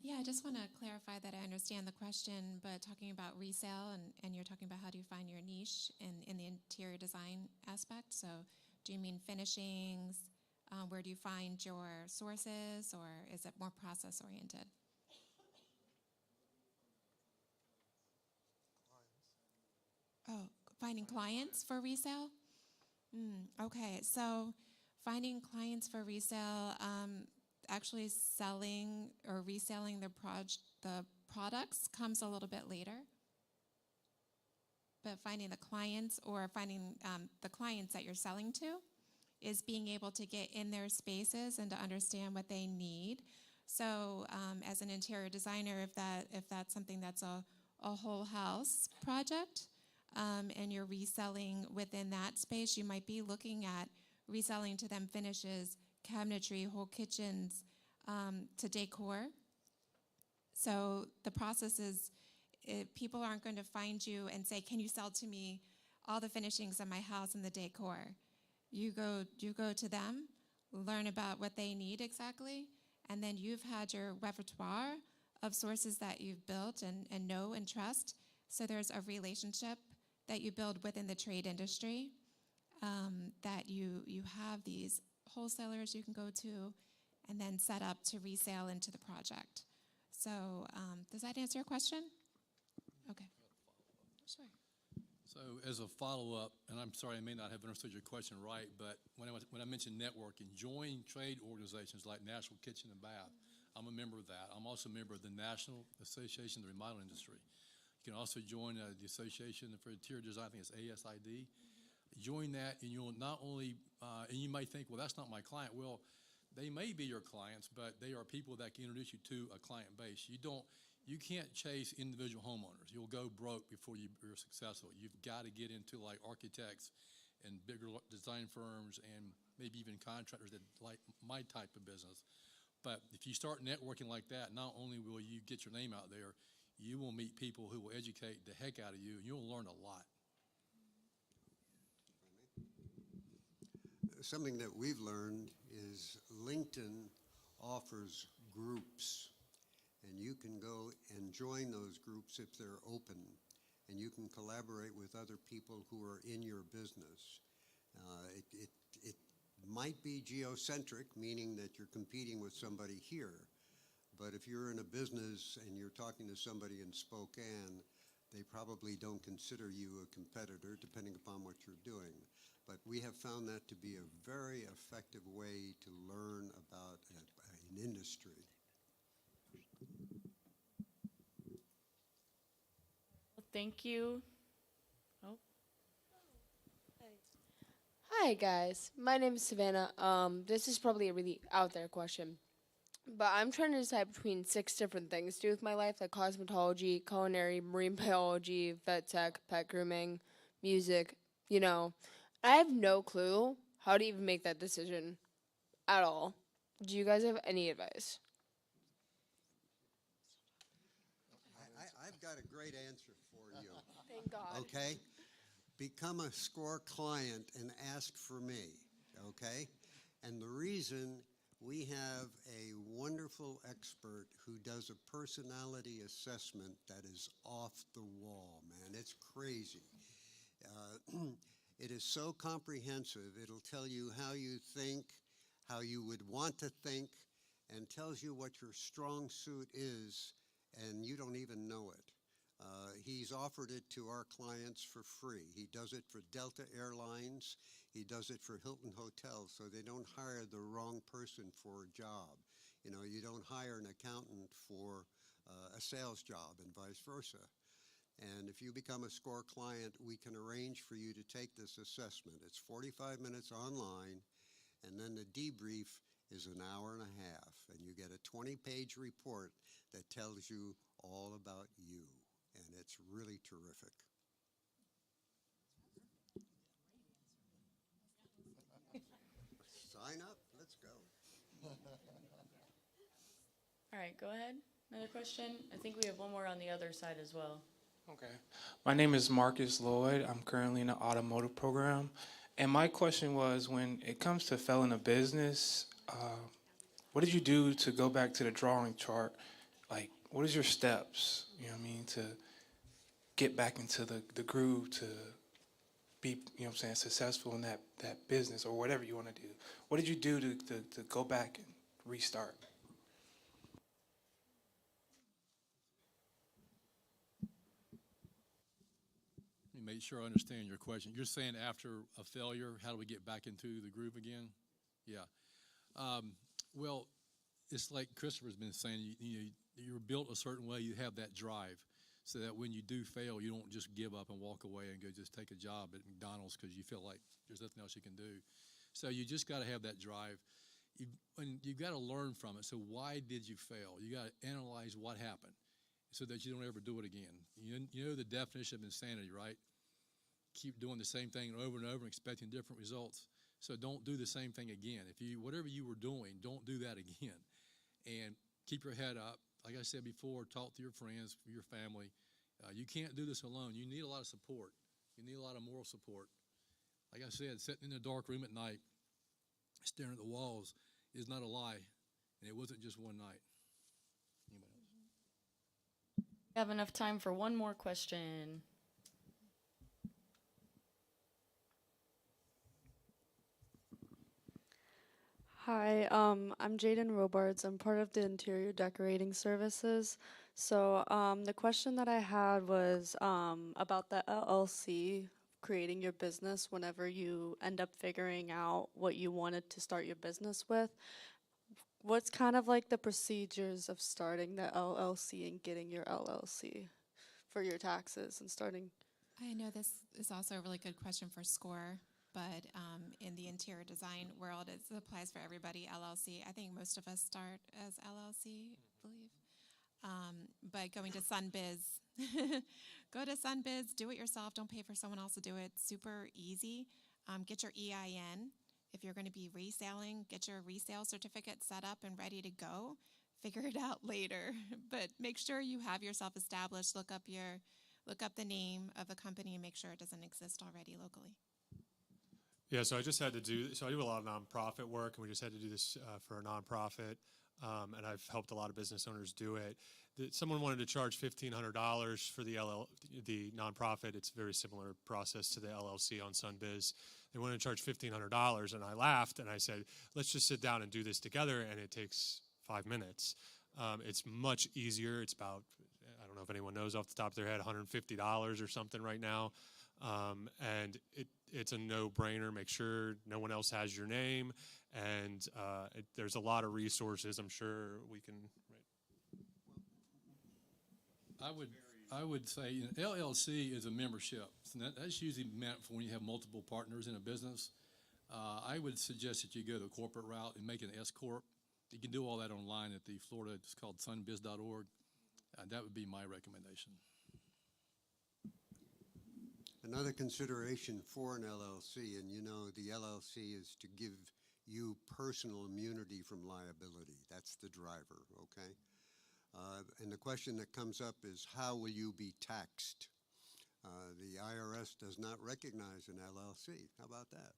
Yeah, I just want to clarify that I understand the question, but talking about resale, and you're talking about how do you find your niche in the interior design aspect. So do you mean finishings? Where do you find your sources, or is it more process oriented? Oh, finding clients for resale? Okay, so finding clients for resale, actually selling or reselling the products comes a little bit later. But finding the clients or finding the clients that you're selling to is being able to get in their spaces and to understand what they need. So as an interior designer, if that's something that's a whole house project, and you're reselling within that space, you might be looking at reselling to them finishes, cabinetry, whole kitchens, to decor. So the process is, people aren't going to find you and say, can you sell to me all the finishings of my house and the decor? You go to them, learn about what they need exactly, and then you've had your repertoire of sources that you've built and know and trust. So there's a relationship that you build within the trade industry, that you have these wholesalers you can go to and then set up to resale into the project. So does that answer your question? Okay. Sure. So as a follow-up, and I'm sorry I may not have understood your question right, but when I mentioned networking, join trade organizations like National Kitchen and Bath. I'm a member of that. I'm also a member of the National Association of the Remodel Industry. You can also join the Association for Interior Design, I think it's ASID. Join that, and you'll not only, and you may think, well, that's not my client. Well, they may be your clients, but they are people that can introduce you to a client base. You can't chase individual homeowners. You'll go broke before you're successful. You've got to get into like architects and bigger design firms and maybe even contractors that like my type of business. But if you start networking like that, not only will you get your name out there, you will meet people who will educate the heck out of you, and you'll learn a lot. Something that we've learned is LinkedIn offers groups, and you can go and join those groups if they're open, and you can collaborate with other people who are in your business. It might be geocentric, meaning that you're competing with somebody here, but if you're in a business and you're talking to somebody in Spokane, they probably don't consider you a competitor, depending upon what you're doing. But we have found that to be a very effective way to learn about an industry. Well, thank you. Oh. Hi guys, my name is Savannah. This is probably a really out there question, but I'm trying to decide between 6 different things to do with my life, like cosmetology, culinary, marine biology, vet tech, pet grooming, music, you know. I have no clue how to even make that decision at all. Do you guys have any advice? I've got a great answer for you. Thank God. Okay? Become a SCORE client and ask for me, okay? And the reason, we have a wonderful expert who does a personality assessment that is off the wall, man. It's crazy. It is so comprehensive. It'll tell you how you think, how you would want to think, and tells you what your strong suit is, and you don't even know it. He's offered it to our clients for free. He does it for Delta Airlines. He does it for Hilton Hotels, so they don't hire the wrong person for a job. You know, you don't hire an accountant for a sales job and vice versa. And if you become a SCORE client, we can arrange for you to take this assessment. It's 45 minutes online, and then the debrief is an hour and a half, and you get a 20-page report that tells you all about you, and it's really terrific. Line up. Let's go. All right, go ahead. Another question? I think we have one more on the other side as well. Okay. My name is Marcus Lloyd. I'm currently in the automotive program. And my question was, when it comes to failing a business, what did you do to go back to the drawing chart? Like, what is your steps, you know what I mean, to get back into the groove, to be, you know what I'm saying, successful in that business or whatever you want to do? What did you do to go back and restart? Let me make sure I understand your question. You're saying after a failure, how do we get back into the groove again? Yeah. Well, it's like Christopher's been saying, you're built a certain way, you have that drive, so that when you do fail, you don't just give up and walk away and go just take a job at McDonald's because you feel like there's nothing else you can do. So you just got to have that drive. You've got to learn from it. So why did you fail? You got to analyze what happened so that you don't ever do it again. You know the definition of insanity, right? Keep doing the same thing over and over and expecting different results. So don't do the same thing again. Whatever you were doing, don't do that again. And keep your head up. Like I said before, talk to your friends, your family. You can't do this alone. You need a lot of support. You need a lot of moral support. Like I said, sitting in a dark room at night, staring at the walls is not a lie. And it wasn't just one night. Anybody else? We have enough time for one more question. Hi, I'm Jaden Robards. I'm part of the interior decorating services. So the question that I had was about the LLC, creating your business whenever you end up figuring out what you wanted to start your business with. What's kind of like the procedures of starting the LLC and getting your LLC for your taxes and starting? I know this is also a really good question for SCORE, but in the interior design world, it applies for everybody, LLC. I think most of us start as LLC, I believe. But going to SunBiz, go to SunBiz, do it yourself. Don't pay for someone else to do it. Super easy. Get your EIN. If you're going to be reselling, get your resale certificate set up and ready to go. Figure it out later, but make sure you have yourself established. Look up the name of a company and make sure it doesn't exist already locally. Yeah, so I do a lot of nonprofit work, and we just had to do this for a nonprofit, and I've helped a lot of business owners do it. Someone wanted to charge $1,500 for the nonprofit. It's a very similar process to the LLC on SunBiz. They wanted to charge $1,500, and I laughed, and I said, let's just sit down and do this together, and it takes 5 minutes. It's much easier. It's about, I don't know if anyone knows off the top of their head, $150 or something right now. And it's a no-brainer. Make sure no one else has your name, and there's a lot of resources. I'm sure we can. Right. I would say LLC is a membership. So that's usually meant for when you have multiple partners in a business. I would suggest that you go the corporate route and make an S corp. You can do all that online at the Florida. It's called sunbiz.org. That would be my recommendation. Another consideration for an LLC, and the LLC is to give you personal immunity from liability. That's the driver, okay? And the question that comes up is, how will you be taxed? The IRS does not recognize an LLC. How about that?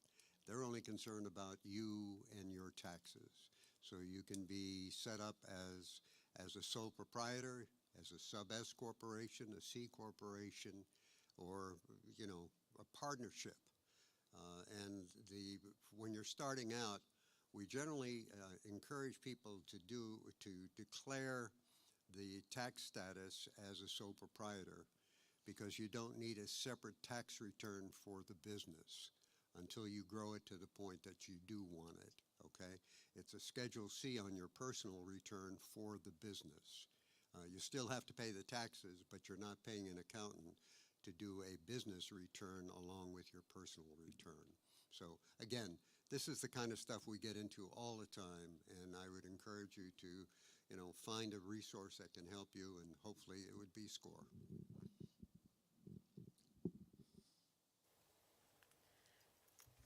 They're only concerned about you and your taxes. So you can be set up as a sole proprietor, as a sub-S corporation, a C corporation, or a partnership. And when you're starting out, we generally encourage people to declare the tax status as a sole proprietor, because you don't need a separate tax return for the business until you grow it to the point that you do want it, okay? It's a Schedule C on your personal return for the business. You still have to pay the taxes, but you're not paying an accountant to do a business return along with your personal return. So again, this is the kind of stuff we get into all the time, and I would encourage you to, find a resource that can help you, and hopefully it would be SCORE.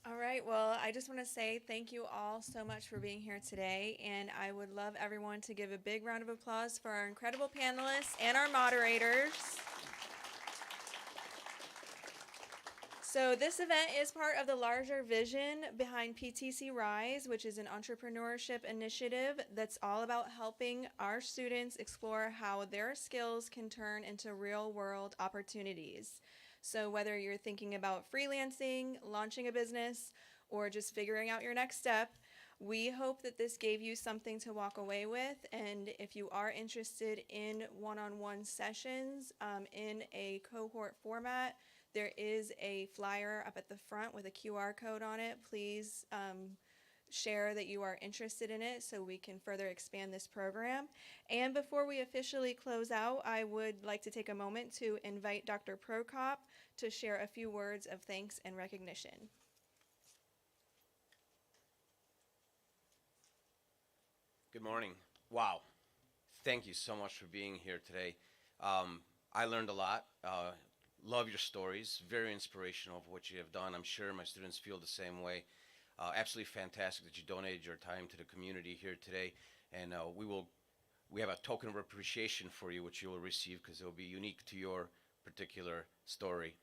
All right, well, I just want to say thank you all so much for being here today, and I would love everyone to give a big round of applause for our incredible panelists and our moderators. So this event is part of the larger vision behind PTC Rise, which is an entrepreneurship initiative that's all about helping our students explore how their skills can turn into real-world opportunities. So whether you're thinking about freelancing, launching a business, or just figuring out your next step, we hope that this gave you something to walk away with. And if you are interested in one-on-one sessions in a cohort format, there is a flyer up at the front with a QR code on it. Please share that you are interested in it so we can further expand this program. And before we officially close out, I would like to take a moment to invite Dr. Prokop to share a few words of thanks and recognition. Good morning. Wow. Thank you so much for being here today. I learned a lot. Love your stories. Very inspirational of what you have done. I'm sure my students feel the same way. Absolutely fantastic that you donated your time to the community here today. And we have a token of appreciation for you, which you will receive because it will be unique to your particular story.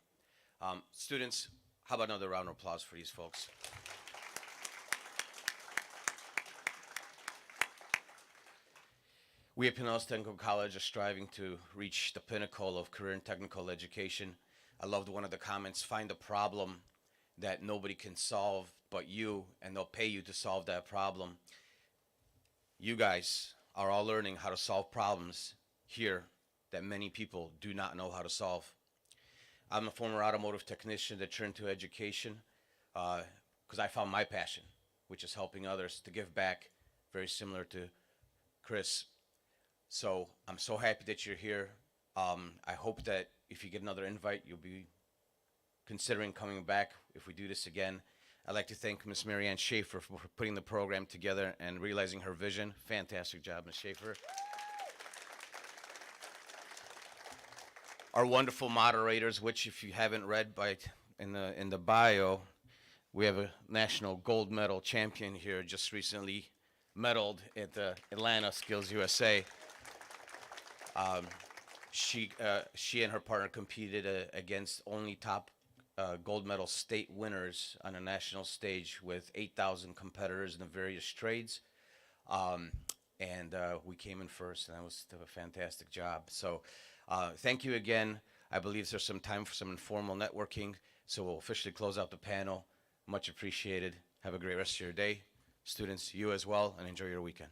Students, how about another round of applause for these folks? We at Pinellas Technical College are striving to reach the pinnacle of career and technical education. I loved one of the comments, find a problem that nobody can solve but you, and they'll pay you to solve that problem. You guys are all learning how to solve problems here that many people do not know how to solve. I'm a former automotive technician that turned to education because I found my passion, which is helping others to give back, very similar to Chris. So I'm so happy that you're here. I hope that if you get another invite, you'll be considering coming back if we do this again. I'd like to thank Ms. Marianne Schaefer for putting the program together and realizing her vision. Fantastic job, Ms. Schaefer. Our wonderful moderators, which if you haven't read in the bio, we have a national gold medal champion here, just recently medaled at the Atlanta Skills USA. She and her partner competed against only top gold medal state winners on a national stage with 8,000 competitors in the various trades. And we came in first, and that was a fantastic job. So thank you again. I believe there's some time for some informal networking, so we'll officially close out the panel. Much appreciated. Have a great rest of your day. Students, you as well, and enjoy your weekend.